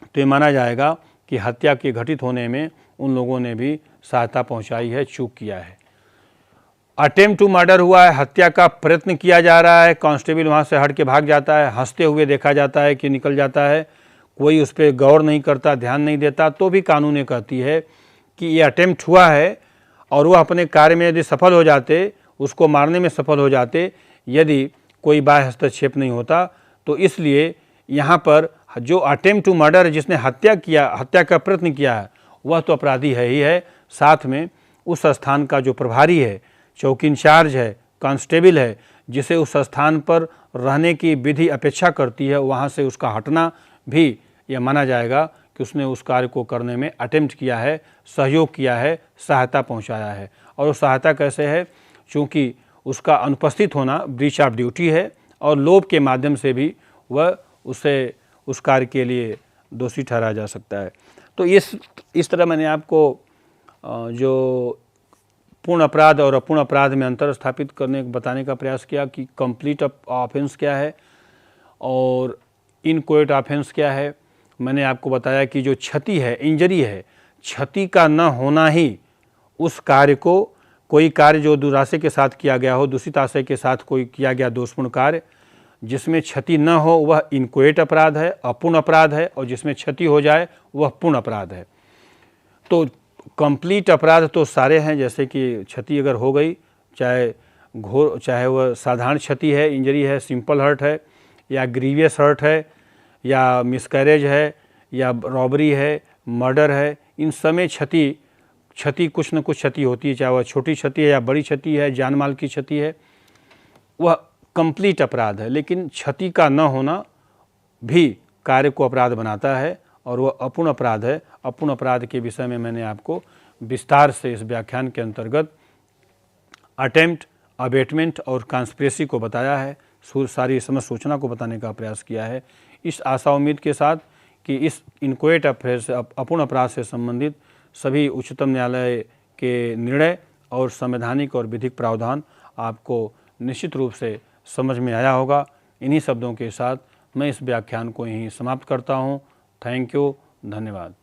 तो ये माना जाएगा कि हत्या के घटित होने में उन लोगों ने भी सहायता पहुँचाई है, चूक किया है। अटेम्प्ट टू मर्डर हुआ है, हत्या का प्रयत्न किया जा रहा है, कांस्टेबल वहाँ से हट के भाग जाता है, हंसते हुए देखा जाता है कि निकल जाता है, कोई उस पर गौर नहीं करता, ध्यान नहीं देता, तो भी कानून ये कहती है कि ये अटेम्प्ट हुआ है और वह अपने कार्य में यदि सफल हो जाते, उसको मारने में सफल हो जाते, यदि कोई बाह्य हस्तक्षेप नहीं होता, तो इसलिए यहाँ पर जो अटेम्प्ट टू मर्डर, जिसने हत्या का प्रयत्न किया है, वह तो अपराधी है ही है, साथ में उस स्थान का जो प्रभारी है, चौकी इंचार्ज है, कांस्टेबल है, जिसे उस स्थान पर रहने की विधि अपेक्षा करती है, वहाँ से उसका हटना भी यह माना जाएगा कि उसने उस कार्य को करने में अटेम्प्ट किया है, सहयोग किया है, सहायता पहुँचाया है। और वो सहायता कैसे है? चूँकि उसका अनुपस्थित होना ब्रीच ऑफ ड्यूटी है और लोभ के माध्यम से भी वह उसे उस कार्य के लिए दोषी ठहराया जा सकता है। तो इस तरह मैंने आपको जो पूर्ण अपराध और अपूर्ण अपराध में अंतर स्थापित बताने का प्रयास किया कि कंप्लीट ऑफेंस क्या है और इनकोएट ऑफेंस क्या है। मैंने आपको बताया कि जो क्षति है, इंजरी है, क्षति का न होना ही उस कार्य को, कोई कार्य जो दुराशय के साथ किया गया हो, दूषित आशय के साथ कोई किया गया दोषपूर्ण कार्य, जिसमें क्षति न हो वह इनकोएट अपराध है, अपूर्ण अपराध है, और जिसमें क्षति हो जाए वह पूर्ण अपराध है। तो कंप्लीट अपराध तो सारे हैं, जैसे कि क्षति अगर हो गई, चाहे वह साधारण क्षति है, इंजरी है, सिंपल हर्ट है, या ग्रीवियस हर्ट है, या मिसकैरेज है, या रॉबरी है, मर्डर है, इन समय क्षति कुछ न कुछ क्षति होती है, चाहे वह छोटी क्षति है या बड़ी क्षति है, जान माल की क्षति है, वह कंप्लीट अपराध है। लेकिन क्षति का न होना भी कार्य को अपराध बनाता है और वह अपूर्ण अपराध है। अपूर्ण अपराध के विषय में मैंने आपको विस्तार से इस व्याख्यान के अंतर्गत अटेम्प्ट, अबेटमेंट और कॉन्स्पिरेसी को बताया है, सारी समझ सूचना को बताने का प्रयास किया है, इस आशा उम्मीद के साथ कि इस इनक्वेट अफेयर से, अपूर्ण अपराध से संबंधित सभी उच्चतम न्यायालय के निर्णय और संवैधानिक और विधिक प्रावधान आपको निश्चित रूप से समझ में आया होगा। इन्हीं शब्दों के साथ मैं इस व्याख्यान को यहीं समाप्त करता हूँ। थैंक यू, धन्यवाद।